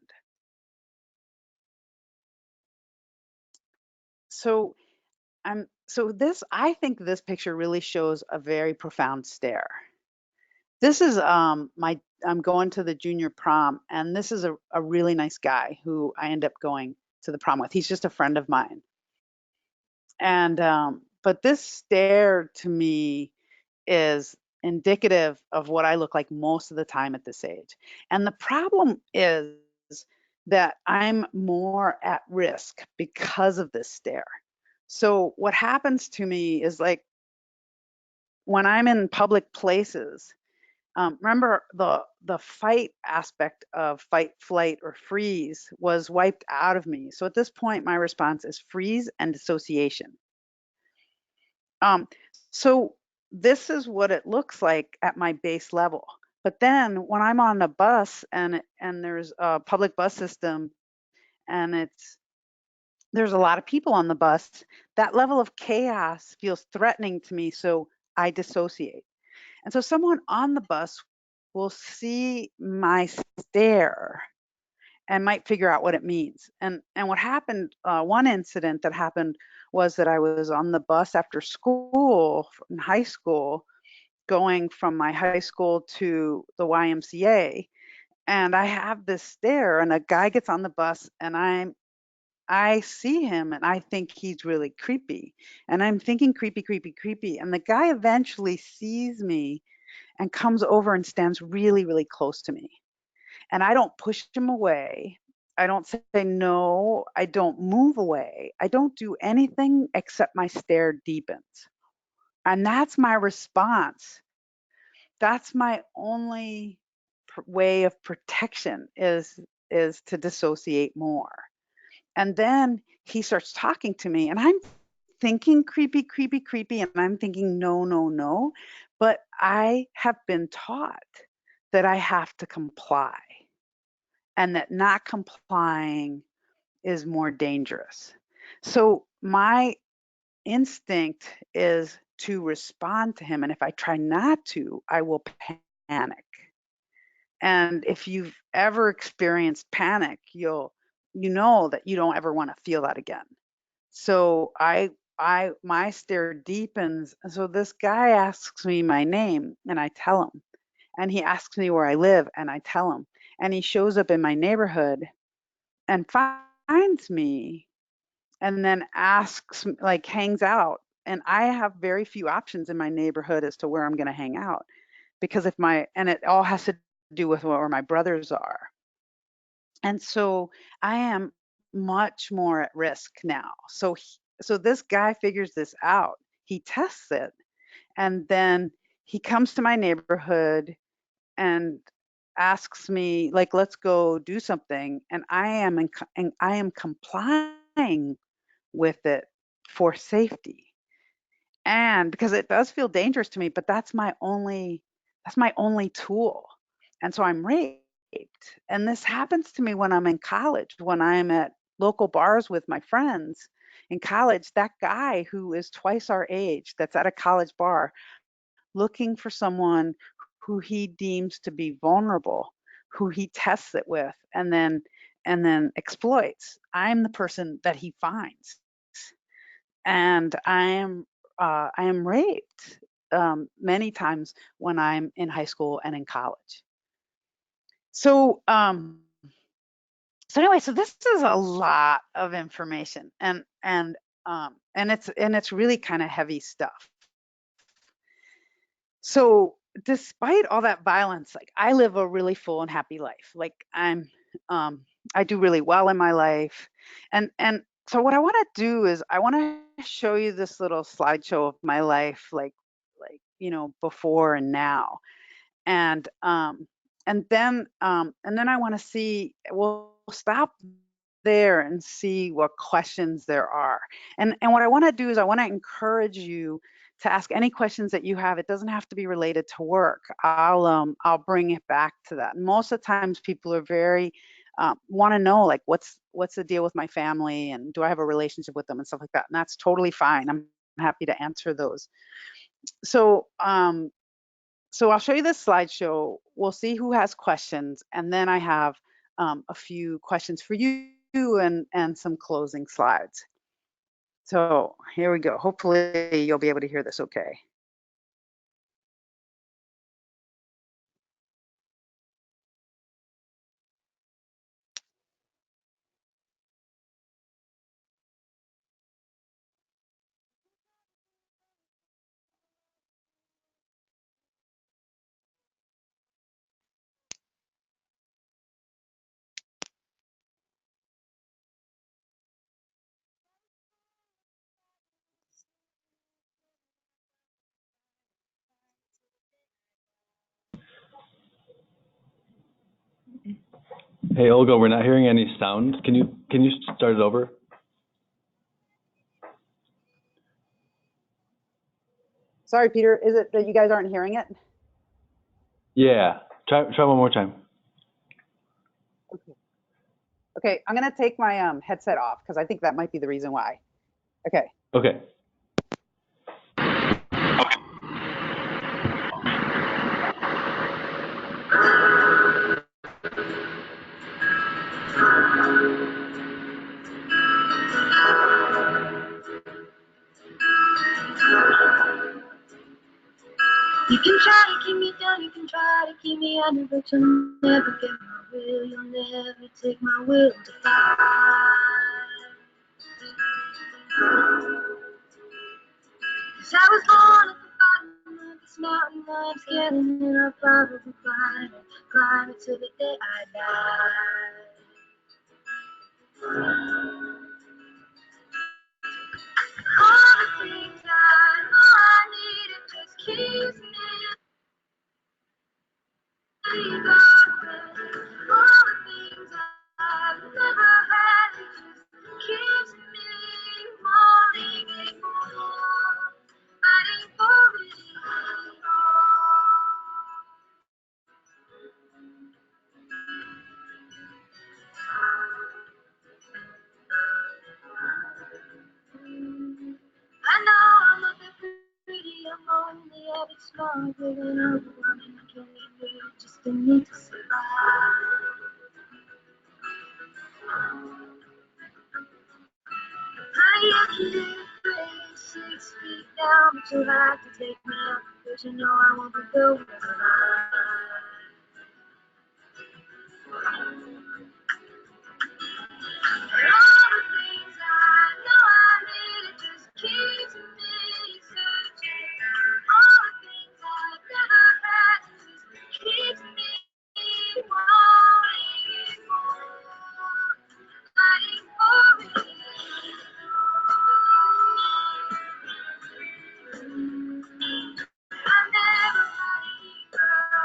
So I think this picture really shows a very profound stare. This is my I'm going to the junior prom, and this is a really nice guy who I end up going to the prom with. He's just a friend of mine. And but this stare to me is indicative of what I look like most of the time at this age. And the problem is that I'm more at risk because of this stare. So what happens to me is, like, when I'm in public places, remember the fight aspect of fight, flight, or freeze was wiped out of me. So at this point, my response is freeze and dissociation. Um, so this is what it looks like at my base level. But then when I'm on a bus and there's a public bus system and there's a lot of people on the bus, that level of chaos feels threatening to me, so I dissociate. And so someone on the bus will see my stare and might figure out what it means. And what happened, one incident that happened was that I was on the bus after school in high school, going from my high school to the YMCA, and I have this stare, and a guy gets on the bus, and I see him, and I think he's really creepy, and I'm thinking creepy, creepy, creepy, and the guy eventually sees me and comes over and stands really, really close to me. And I don't push him away. I don't say no. I don't move away. I don't do anything except my stare deepens. And that's my response. That's my only way of protection is to dissociate more. And then he starts talking to me, and I'm thinking creepy, creepy, creepy, and I'm thinking no, no, no. But I have been taught that I have to comply, and that not complying is more dangerous. So my instinct is to respond to him. And if I try not to, I will panic. And if you've ever experienced panic, you know that you don't ever want to feel that again. So my stare deepens. So this guy asks me my name, and I tell him. And he asks me where I live, and I tell him. And he shows up in my neighborhood and finds me, and then asks, like, hangs out. And I have very few options in my neighborhood as to where I'm going to hang out, because and it all has to do with where my brothers are. And so I am much more at risk now. So this guy figures this out. He tests it, and then he comes to my neighborhood and asks me, like, let's go do something, and and I am complying with it for safety. And because it does feel dangerous to me, but that's my only tool. And so I'm raped. And this happens to me when I'm in college, when I'm at local bars with my friends in college. That guy who is twice our age, that's at a college bar looking for someone who he deems to be vulnerable, who he tests it with, and then exploits. I'm the person that he finds, and I am raped many times when I'm in high school and in college. So So anyway, so this is a lot of information, and it's really kind of heavy stuff. So despite all that violence, like I live a really full and happy life. Like I do really well in my life. And so what I want to do is I want to show you this little slideshow of my life, like before and now. And and then I want to see, we'll stop there and see what questions there are. And what I want to do is I want to encourage you to ask any questions that you have. It doesn't have to be related to work. I'll bring it back to that. Most of the times people are very want to know, like, what's the deal with my family, and do I have a relationship with them and stuff like that. And that's totally fine. I'm happy to answer those. So so I'll show you this slideshow. We'll see who has questions, and then I have a few questions for you and some closing slides. So here we go. Hopefully you'll be able to hear this okay. Hey, Olga, we're not hearing any sound. Can you start it over? Sorry, Peter, is it that you guys aren't hearing it? Yeah. Try one more time. Okay, I'm gonna take my headset off because I think that might be the reason why. Okay. Okay. You can try to keep me down, you can try to keep me under, but you'll never get my will, you'll never take my will to fly. 'Cause I was born at the bottom of this mountain, I'm scaling and I'll probably climb it till the day I die. All the things I know I need, it just keeps me. All the things I've never had, it just keeps me wanting it more, fighting for it all. I know I'm looking pretty, I'm only at its small, big and overwhelming. I can't live it, just a need to survive. I can't breathe 6 feet down, but you have to take me up, because you know I won't be going alive. All the things I know I need, it just keeps me searching. All the things I've never had, it just keeps me wanting it more, fighting for it. I'm never ready, girl.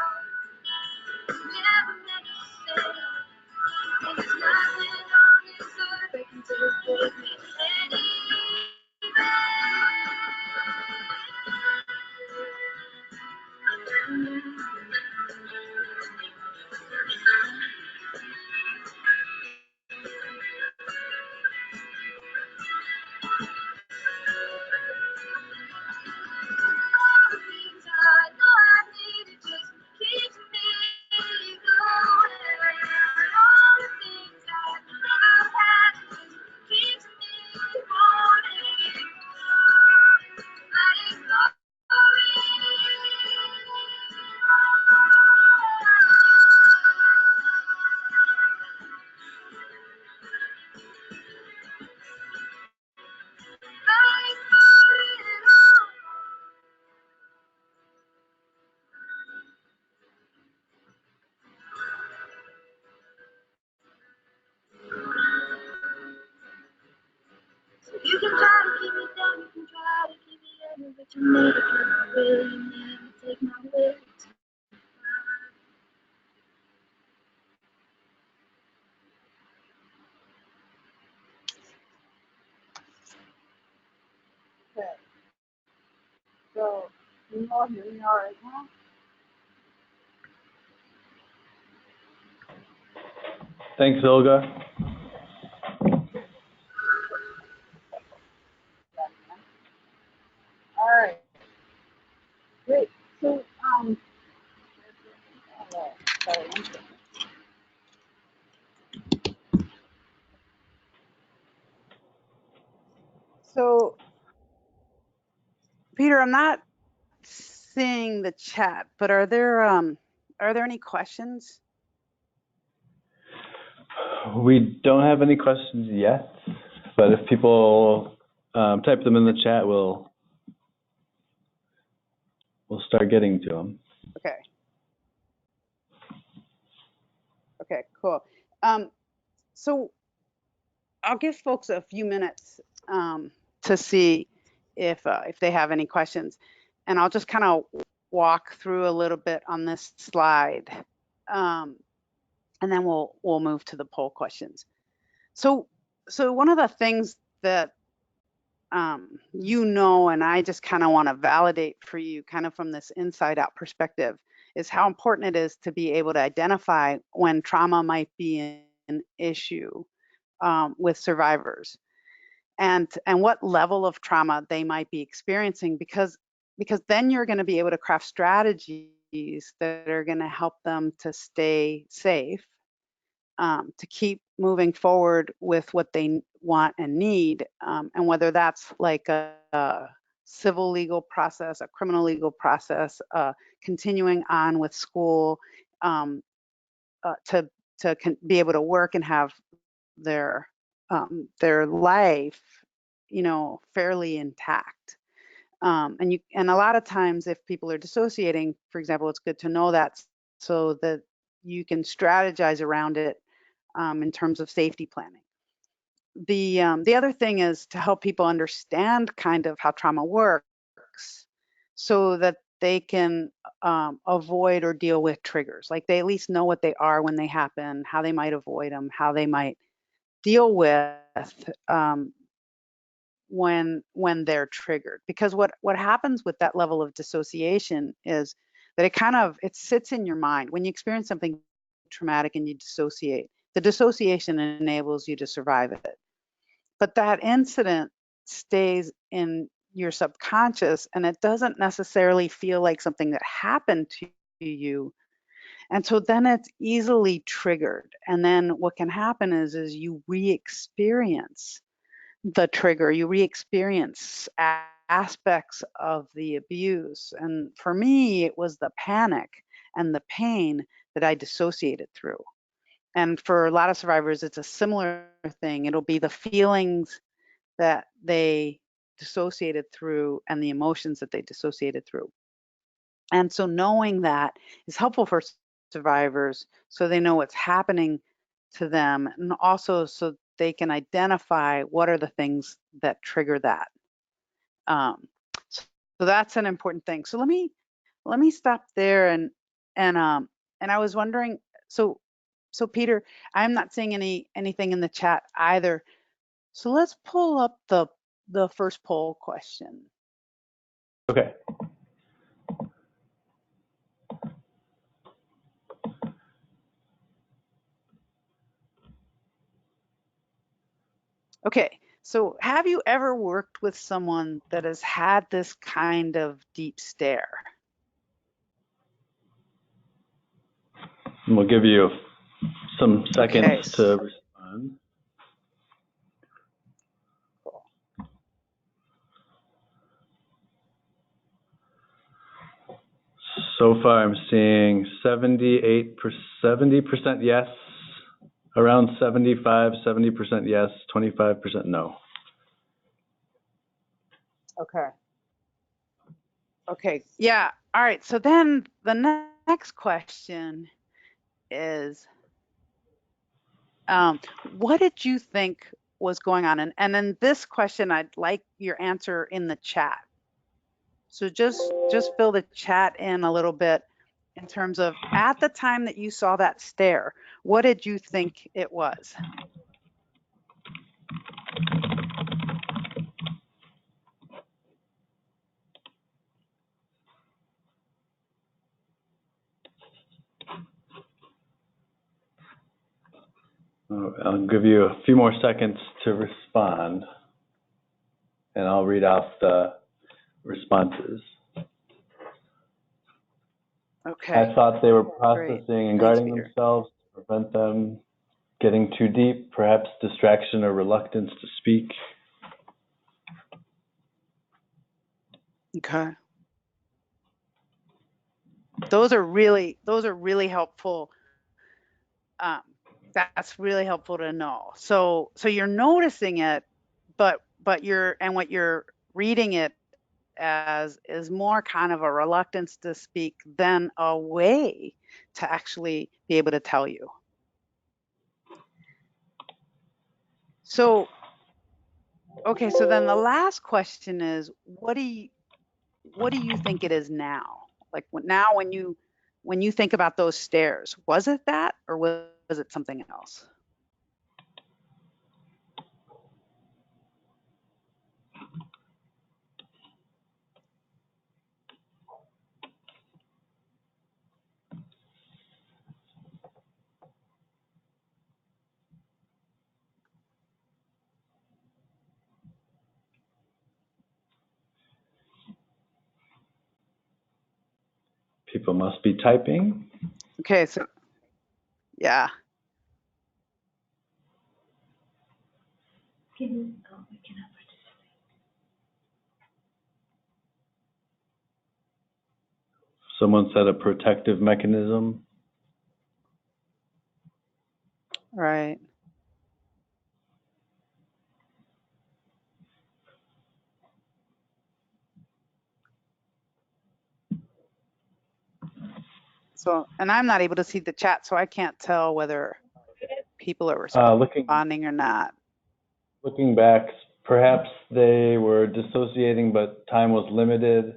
you made it look real, you never take my word too far. Okay. So, can you all hear me all right now? Thanks, Olga. All right. Great. So, sorry, one second. So, Peter, I'm not seeing the chat, but are there any questions? We don't have any questions yet, but if people type them in the chat, we'll start getting to them. Okay. Okay, cool. So I'll give folks a few minutes to see if they have any questions, and I'll just kind of walk through a little bit on this slide, and then we'll move to the poll questions. So one of the things that and I just kind of want to validate for you, kind of from this inside out perspective, is how important it is to be able to identify when trauma might be an issue with survivors, and what level of trauma they might be experiencing, because then you're going to be able to craft strategies that are going to help them to stay safe, to keep moving forward with what they want and need, and whether that's like a civil legal process, a criminal legal process, continuing on with school, to be able to work and have their life, fairly intact. And a lot of times, if people are dissociating, for example, it's good to know that so that you can strategize around it in terms of safety planning. The other thing is to help people understand kind of how trauma works, so that they can avoid or deal with triggers. Like they at least know what they are when they happen, how they might avoid them, how they might deal with when they're triggered. Because what happens with that level of dissociation is that it sits in your mind. When you experience something traumatic and you dissociate, the dissociation enables you to survive it. But that incident stays in your subconscious, and it doesn't necessarily feel like something that happened to you. And so then it's easily triggered. And then what can happen is you re-experience the trigger, you re-experience aspects of the abuse. And for me, it was the panic and the pain that I dissociated through. And for a lot of survivors, it's a similar thing. It'll be the feelings that they dissociated through and the emotions that they dissociated through. And so knowing that is helpful for survivors, so they know what's happening to them, and also so they can identify what are the things that trigger that. So that's an important thing. So let me stop there, and I was wondering, so Peter, I'm not seeing anything in the chat either. So let's pull up the first poll question. Okay. Okay, so have you ever worked with someone that has had this kind of deep stare? And we'll give you some seconds Okay. to respond. Cool. So far, I'm seeing 70% yes, around 70% yes, 25% no. Okay. Okay. Yeah. All right. So then the next question is, what did you think was going on? And in this question, I'd like your answer in the chat. So just fill the chat in a little bit in terms of at the time that you saw that stare, what did you think it was? I'll give you a few more seconds to respond, and I'll read off the responses. Okay. I thought they were processing and Thanks, guarding Peter. themselves to prevent them getting too deep, perhaps distraction or reluctance to speak. Okay. Those are really helpful. That's really helpful to know. So you're noticing it, but what you're reading it as is more kind of a reluctance to speak than a way to actually be able to tell you. So, okay, so then the last question is, what do you think it is now? Like now when you think about those stairs, was it that or was it something else? People must be typing. Okay, so yeah. Someone said a protective mechanism. Right. So, and I'm not able to see the chat, so I can't tell whether people are responding or not. Looking back, perhaps they were dissociating, but time was limited,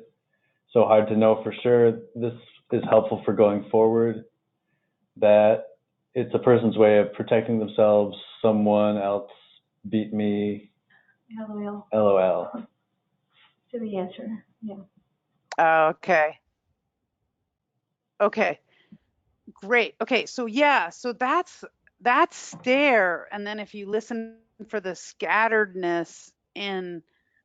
so hard to know for sure. This is helpful for going forward, that it's a person's way of protecting themselves. Someone else beat me. LOL. LOL. To the answer, yeah. Okay. Okay. Great. Okay, so yeah, so that's stare, and then if you listen for the scatteredness in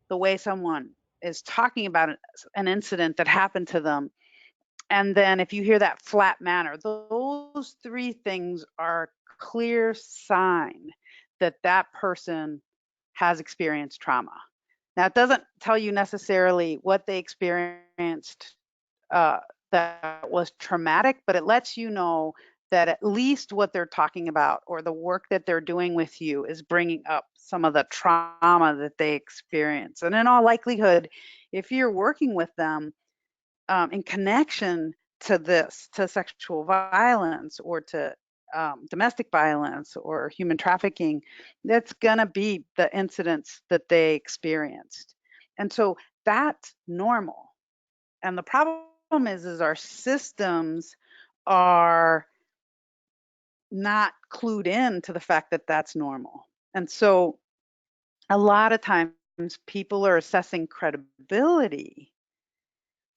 the way someone is talking about an incident that happened to them, and then if you hear that flat manner, those three things are clear sign that that person has experienced trauma. Now, it doesn't tell you necessarily what they experienced that was traumatic, but it lets you know that at least what they're talking about or the work that they're doing with you is bringing up some of the trauma that they experience. And in all likelihood, if you're working with them in connection to this, to sexual violence or to domestic violence or human trafficking, that's going to be the incidents that they experienced. And so that's normal. And the problem is our systems are not clued in to the fact that that's normal. And so a lot of times people are assessing credibility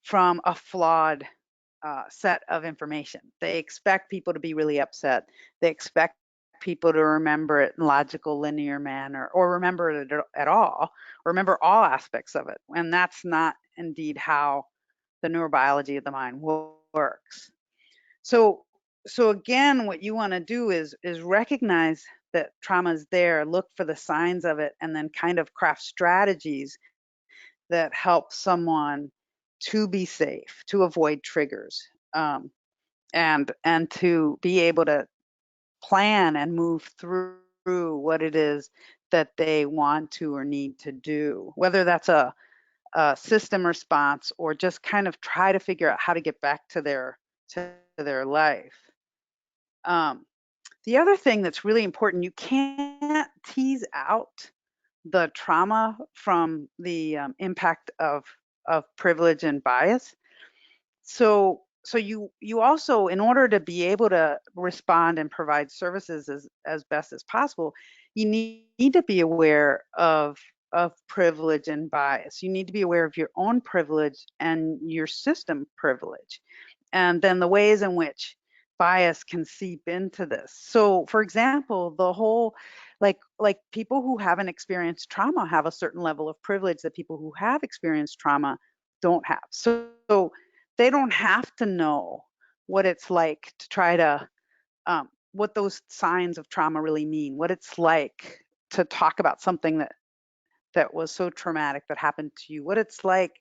from a flawed set of information. They expect people to be really upset. They expect people to remember it in logical, linear manner, or remember it at all, or remember all aspects of it. And that's not indeed how the neurobiology of the mind works. So again, what you want to do is recognize that trauma is there, look for the signs of it, and then kind of craft strategies that help someone to be safe, to avoid triggers, and to be able to plan and move through what it is that they want to or need to do, whether that's a system response or just kind of try to figure out how to get back to their life. The other thing that's really important, you can't tease out the trauma from the impact of privilege and bias. So you also, in order to be able to respond and provide services as best as possible, you need to be aware of privilege and bias. You need to be aware of your own privilege and your system privilege, and then the ways in which bias can seep into this. So, for example, the whole like people who haven't experienced trauma have a certain level of privilege that people who have experienced trauma don't have. So they don't have to know what it's like to try to what those signs of trauma really mean, what it's like to talk about something that was so traumatic that happened to you, what it's like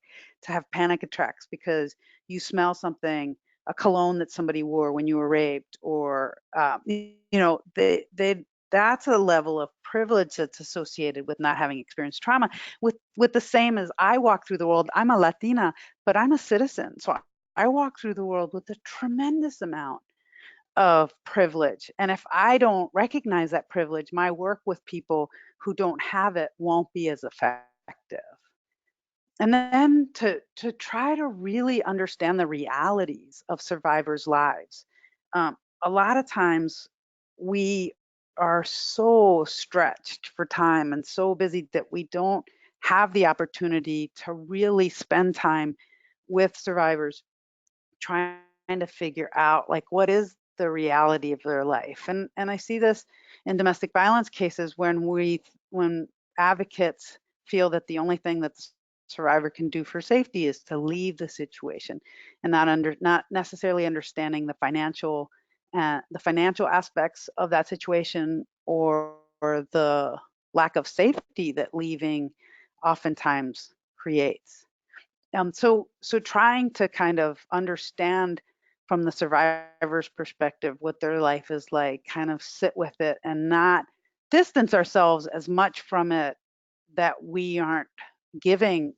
to have panic attacks because you smell something, a cologne that somebody wore when you were raped, or they that's a level of privilege that's associated with not having experienced trauma. With the same as I walk through the world, I'm a Latina, but I'm a citizen, so I walk through the world with a tremendous amount of privilege. And if I don't recognize that privilege, my work with people who don't have it won't be as effective. And then to try to really understand the realities of survivors' lives. A lot of times we are so stretched for time and so busy that we don't have the opportunity to really spend time with survivors trying to figure out like what is the reality of their life. And I see this in domestic violence cases when advocates feel that the only thing that the survivor can do for safety is to leave the situation, and not necessarily understanding the financial aspects of that situation, or the lack of safety that leaving oftentimes creates. So trying to kind of understand from the survivor's perspective what their life is like, kind of sit with it and not distance ourselves as much from it that we aren't giving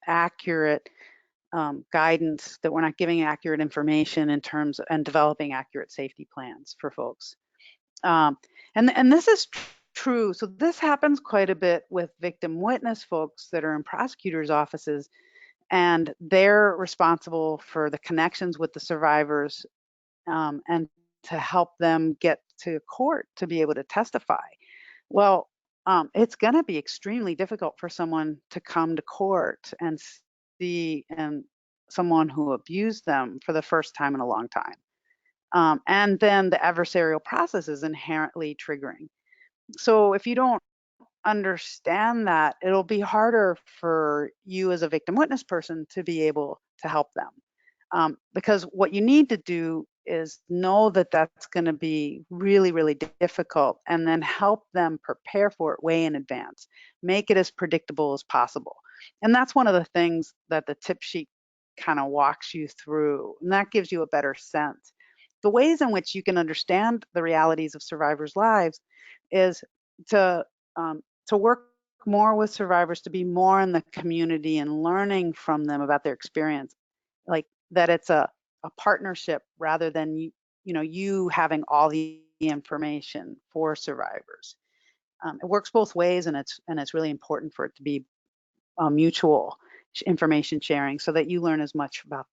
accurate guidance, that we're not giving accurate information in terms and developing accurate safety plans for folks. Um, and this is true. So this happens quite a bit with victim witness folks that are in prosecutors' offices, and they're responsible for the connections with the survivors, and to help them get to court to be able to testify. Well, it's going to be extremely difficult for someone to come to court and see and someone who abused them for the first time in a long time. And then the adversarial process is inherently triggering. So if you don't understand that, it'll be harder for you as a victim witness person to be able to help them. Because what you need to do is know that that's going to be really, really difficult, and then help them prepare for it way in advance. Make it as predictable as possible. And that's one of the things that the tip sheet kind of walks you through, and that gives you a better sense. The ways in which you can understand the realities of survivors' lives is to to work more with survivors, to be more in the community and learning from them about their experience, like that it's a partnership rather than you having all the information for survivors. It works both ways, and it's really important for it to be mutual information sharing so that you learn as much about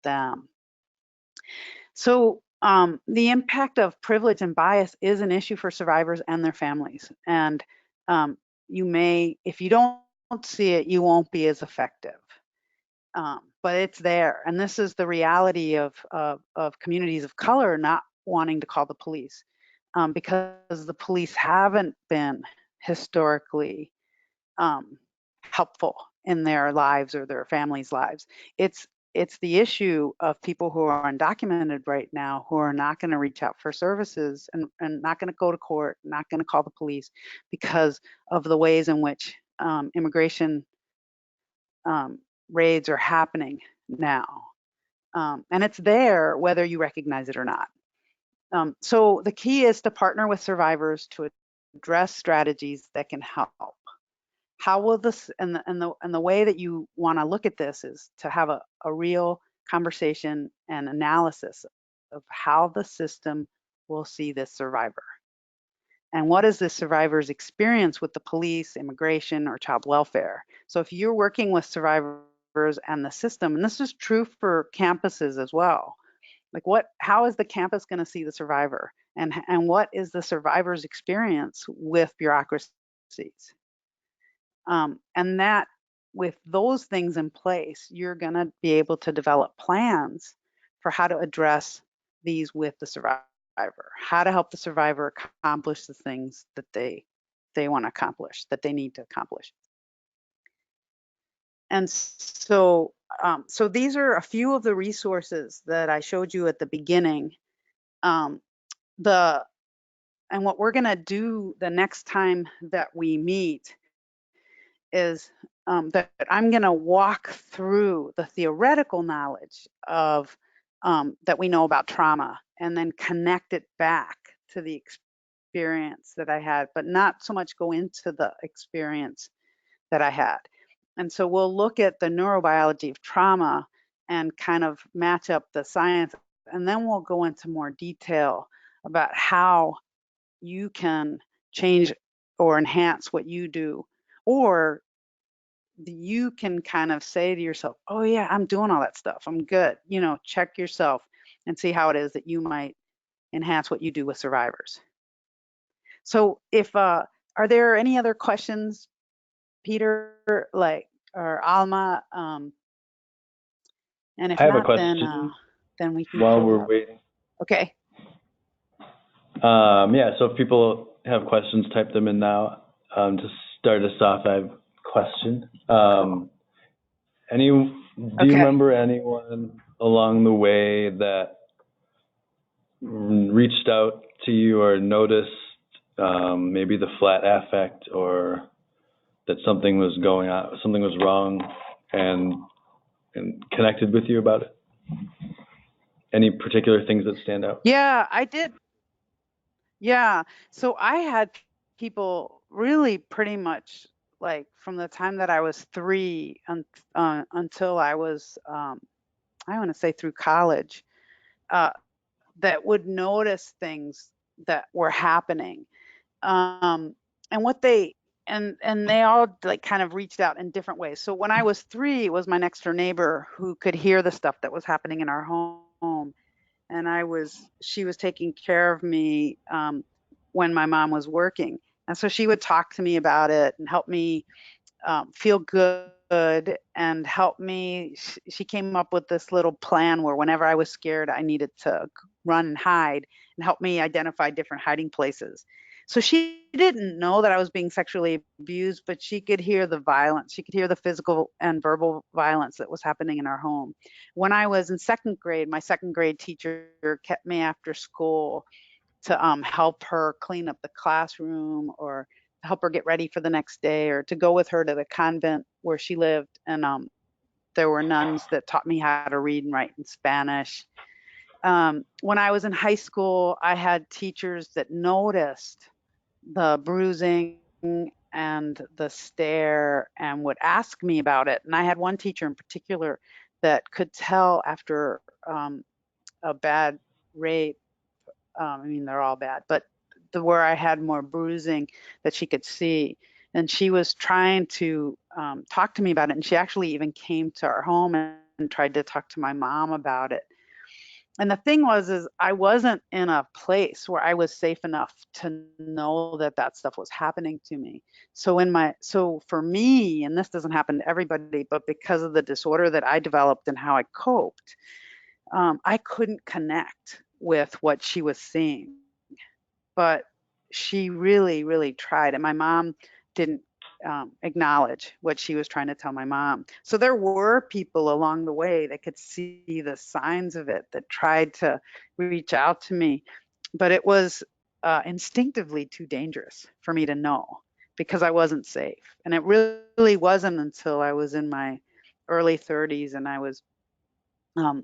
them. So the impact of privilege and bias is an issue for survivors and their families. And if you don't see it, you won't be as effective. But it's there. And this is the reality of communities of color not wanting to call the police, because the police haven't been historically helpful in their lives or their families' lives. It's the issue of people who are undocumented right now who are not going to reach out for services, and not going to go to court, not going to call the police because of the ways in which immigration raids are happening now. And it's there whether you recognize it or not. So the key is to partner with survivors to address strategies that can help. How will this, and the way that you want to look at this is to have a real conversation and analysis of how the system will see this survivor. And what is the survivor's experience with the police, immigration, or child welfare? So if you're working with survivors and the system, and this is true for campuses as well, like how is the campus going to see the survivor? And what is the survivor's experience with bureaucracies? And that, with those things in place, you're going to be able to develop plans for how to address these with the survivor, how to help the survivor accomplish the things that they want to accomplish, that they need to accomplish. And so, so these are a few of the resources that I showed you at the beginning. And what we're going to do the next time that we meet is that I'm going to walk through the theoretical knowledge of that we know about trauma, and then connect it back to the experience that I had, but not so much go into the experience that I had. And so we'll look at the neurobiology of trauma and kind of match up the science, and then we'll go into more detail about how you can change or enhance what you do, or you can kind of say to yourself, oh yeah, I'm doing all that stuff, I'm good. Check yourself and see how it is that you might enhance what you do with survivors. So are there any other questions, Peter, or Alma? And if I have a not, question then we can while close we're out. waiting. Okay. Yeah, so if people have questions, type them in now. To start us off, I have a question. Do you remember anyone along the way that reached out to you or noticed maybe the flat affect, or that something was going on, something was wrong, and connected with you about it? Any particular things that stand out? Yeah, I did. Yeah. So I had people really pretty much like from the time that I was 3 until I was, I want to say through college, uh, that would notice things that were happening. And what they, and they all like kind of reached out in different ways. So when I was 3, it was my next door neighbor who could hear the stuff that was happening in our home. And she was taking care of me when my mom was working. And so she would talk to me about it and help me feel good, and help me. She came up with this little plan where whenever I was scared, I needed to run and hide, and help me identify different hiding places. So she didn't know that I was being sexually abused, but she could hear the violence. She could hear the physical and verbal violence that was happening in our home. When I was in second grade, my second grade teacher kept me after school to help her clean up the classroom, or help her get ready for the next day, or to go with her to the convent where she lived. And there were nuns that taught me how to read and write in Spanish. When I was in high school, I had teachers that noticed the bruising and the stare and would ask me about it. And I had one teacher in particular that could tell after a bad rape. I mean, they're all bad, but where I had more bruising that she could see. And she was trying to talk to me about it. And she actually even came to our home and tried to talk to my mom about it. And the thing is I wasn't in a place where I was safe enough to know that that stuff was happening to me. So for me, and this doesn't happen to everybody, but because of the disorder that I developed and how I coped, I couldn't connect with what she was seeing. But she really, really tried. And my mom didn't acknowledge what she was trying to tell my mom. So there were people along the way that could see the signs of it, that tried to reach out to me. But it was instinctively too dangerous for me to know, because I wasn't safe. And it really wasn't until I was in my early 30s and I was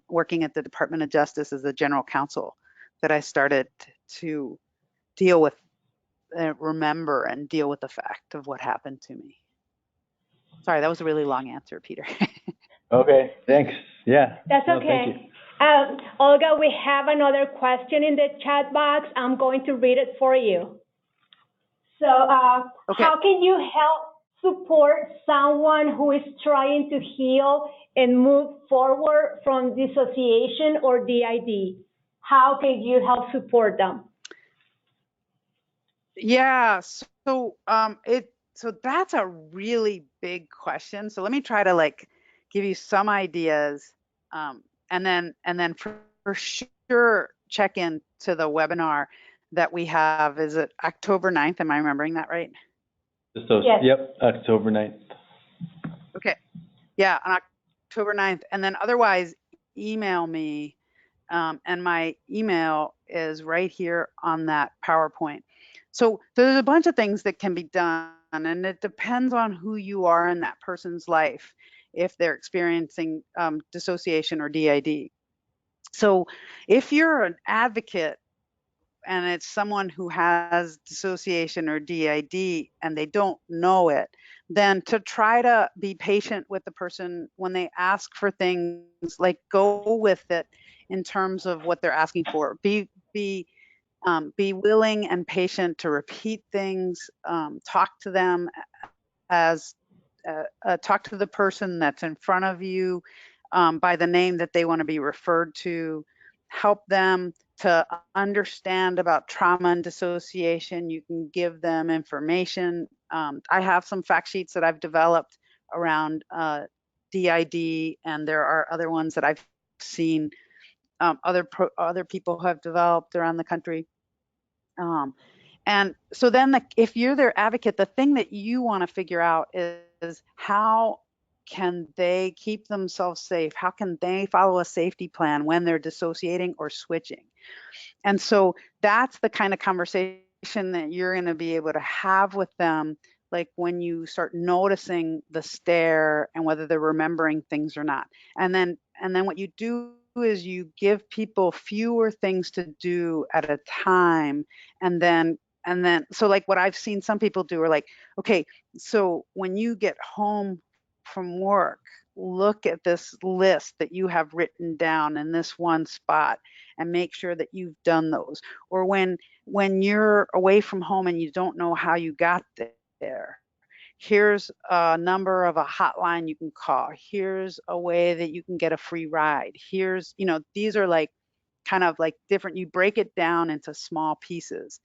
working at the Department of Justice as a general counsel that I started to deal with, remember and deal with the fact of what happened to me. Sorry, that was a really long answer, Peter. Okay, thanks. Yeah. That's No, thank you. okay. Olga, we have another question in the chat box. I'm going to read it for you. So, Okay. how can you help support someone who is trying to heal and move forward from dissociation or DID? How can you help support them? Yeah, so that's a really big question. So let me try to like give you some ideas, and then for sure check in to the webinar that we have. Is it October 9th? Am I remembering that right? So, Yes. yep, October 9th. Okay. Yeah, on October 9th. And then otherwise, email me. And my email is right here on that PowerPoint. So there's a bunch of things that can be done, and it depends on who you are in that person's life, if they're experiencing dissociation or DID. So if you're an advocate and it's someone who has dissociation or DID and they don't know it, then to try to be patient with the person when they ask for things, like go with it in terms of what they're asking for. Be willing and patient to repeat things. Talk to them as talk to the person that's in front of you by the name that they want to be referred to. Help them to understand about trauma and dissociation. You can give them information. I have some fact sheets that I've developed around DID, and there are other ones that I've seen other people have developed around the country. And so then if you're their advocate, the thing that you want to figure out is how can they keep themselves safe? How can they follow a safety plan when they're dissociating or switching? And so that's the kind of conversation that you're going to be able to have with them, like when you start noticing the stare and whether they're remembering things or not. And then what you do is you give people fewer things to do at a time, and then so like what I've seen some people do are like, okay, so when you get home from work, look at this list that you have written down in this one spot and make sure that you've done those. Or when you're away from home and you don't know how you got there, here's a number of a hotline you can call. Here's a way that you can get a free ride. Here's, these are like kind of like different, you break it down into small pieces.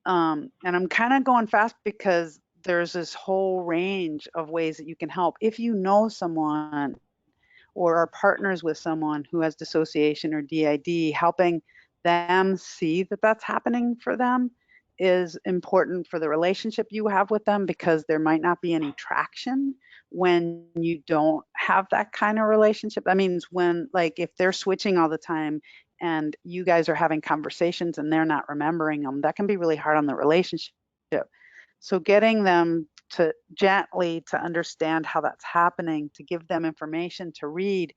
And I'm kind of going fast because there's this whole range of ways that you can help. If you know someone or are partners with someone who has dissociation or DID, helping them see that that's happening for them is important for the relationship you have with them, because there might not be any traction when you don't have that kind of relationship. That means when, like, if they're switching all the time and you guys are having conversations and they're not remembering them, that can be really hard on the relationship. So getting them to gently to understand how that's happening, to give them information to read.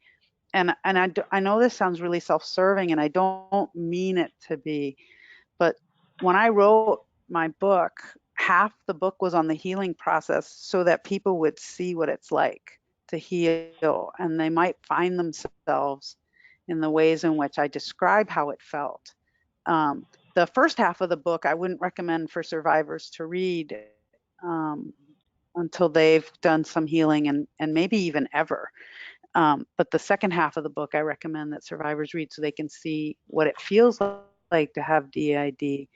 And I know this sounds really self-serving, and I don't mean it to be, but when I wrote my book, half the book was on the healing process so that people would see what it's like to heal, and they might find themselves in the ways in which I describe how it felt. The first half of the book I wouldn't recommend for survivors to read until they've done some healing, and maybe even ever. But the second half of the book, I recommend that survivors read so they can see what it feels like to have DID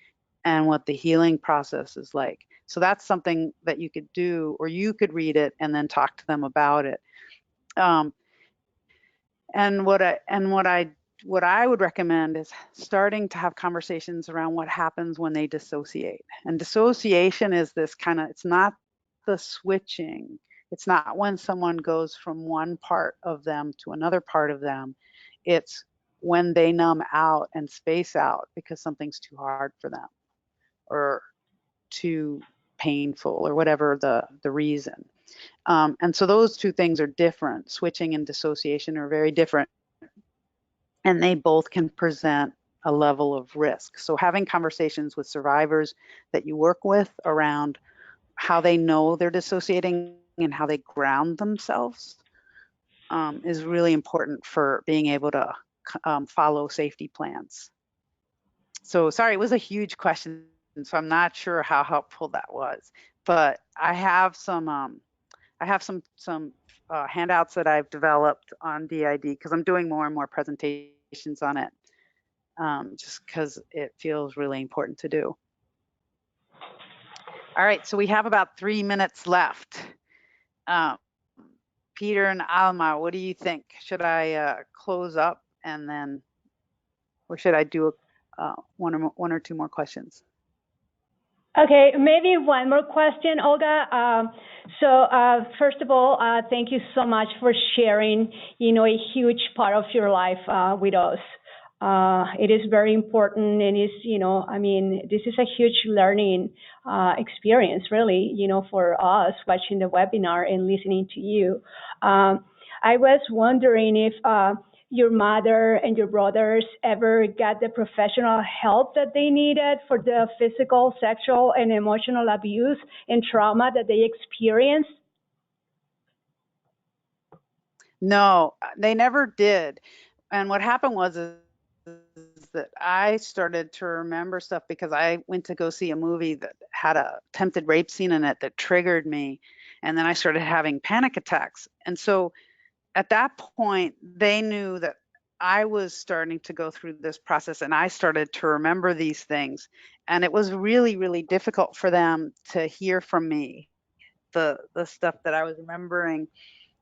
and what the healing process is like. So that's something that you could do, or you could read it and then talk to them about it. And what I would recommend is starting to have conversations around what happens when they dissociate. And dissociation is this kind of, it's not the switching. It's not when someone goes from one part of them to another part of them. It's when they numb out and space out because something's too hard for them or too painful or whatever the reason. And so those two things are different. Switching and dissociation are very different, and they both can present a level of risk. So having conversations with survivors that you work with around how they know they're dissociating and how they ground themselves is really important for being able to follow safety plans. So sorry, it was a huge question so I'm not sure how helpful that was. But I have some handouts that I've developed on DID because I'm doing more and more presentations on it, just because it feels really important to do. All right, so we have about 3 minutes left. Peter and Alma, what do you think? Should I close up and then, or should I do one or two more questions? Okay, maybe one more question, Olga. First of all, thank you so much for sharing, a huge part of your life with us. It is very important, and this is a huge learning experience, really, for us watching the webinar and listening to you. I was wondering if your mother and your brothers ever got the professional help that they needed for the physical, sexual, and emotional abuse and trauma that they experienced? No, they never did. And what happened was is that I started to remember stuff because I went to go see a movie that had a attempted rape scene in it that triggered me. And then I started having panic attacks. And so at that point, they knew that I was starting to go through this process and I started to remember these things. And it was really, really difficult for them to hear from me, the stuff that I was remembering.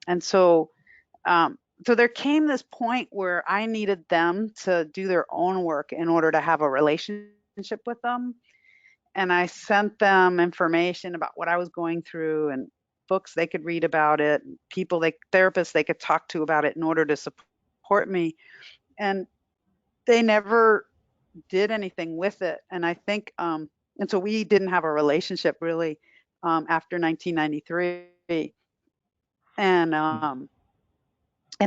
And so there came this point where I needed them to do their own work in order to have a relationship with them. And I sent them information about what I was going through and books they could read about it, and therapists they could talk to about it in order to support me. And they never did anything with it. And I think, and so we didn't have a relationship really after 1993. And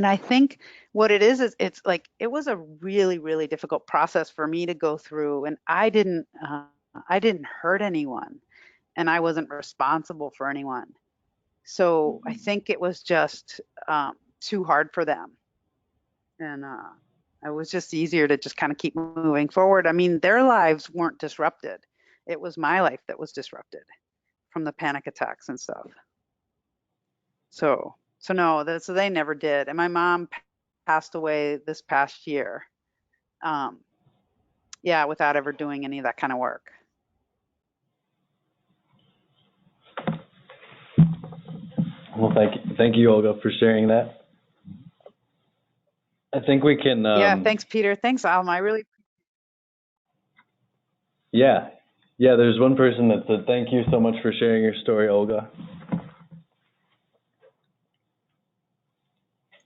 I think what it is it's like it was a really, really difficult process for me to go through, and I didn't hurt anyone, and I wasn't responsible for anyone. So I think it was just too hard for them, and it was just easier to just kind of keep moving forward. I mean, their lives weren't disrupted; it was my life that was disrupted from the panic attacks and stuff. So no, so they never did. And my mom passed away this past year. Yeah, without ever doing any of that kind of work. Well, thank you, Olga, for sharing that. I think we can. Yeah, thanks, Peter. Thanks, Alma. I really. Yeah, there's one person that said, thank you so much for sharing your story, Olga.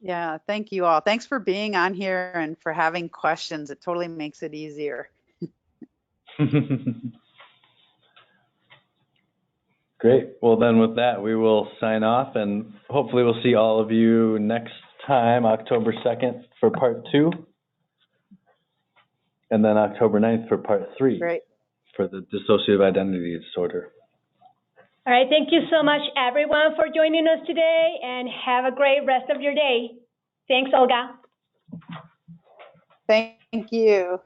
Yeah, thank you all. Thanks for being on here and for having questions. It totally makes it easier. Great. Well, then with that, we will sign off, and hopefully we'll see all of you next time, October 2nd for part 2, and then October 9th for part 3. Great. For the dissociative identity disorder. All right. Thank you so much, everyone, for joining us today, and have a great rest of your day. Thanks, Olga. Thank you.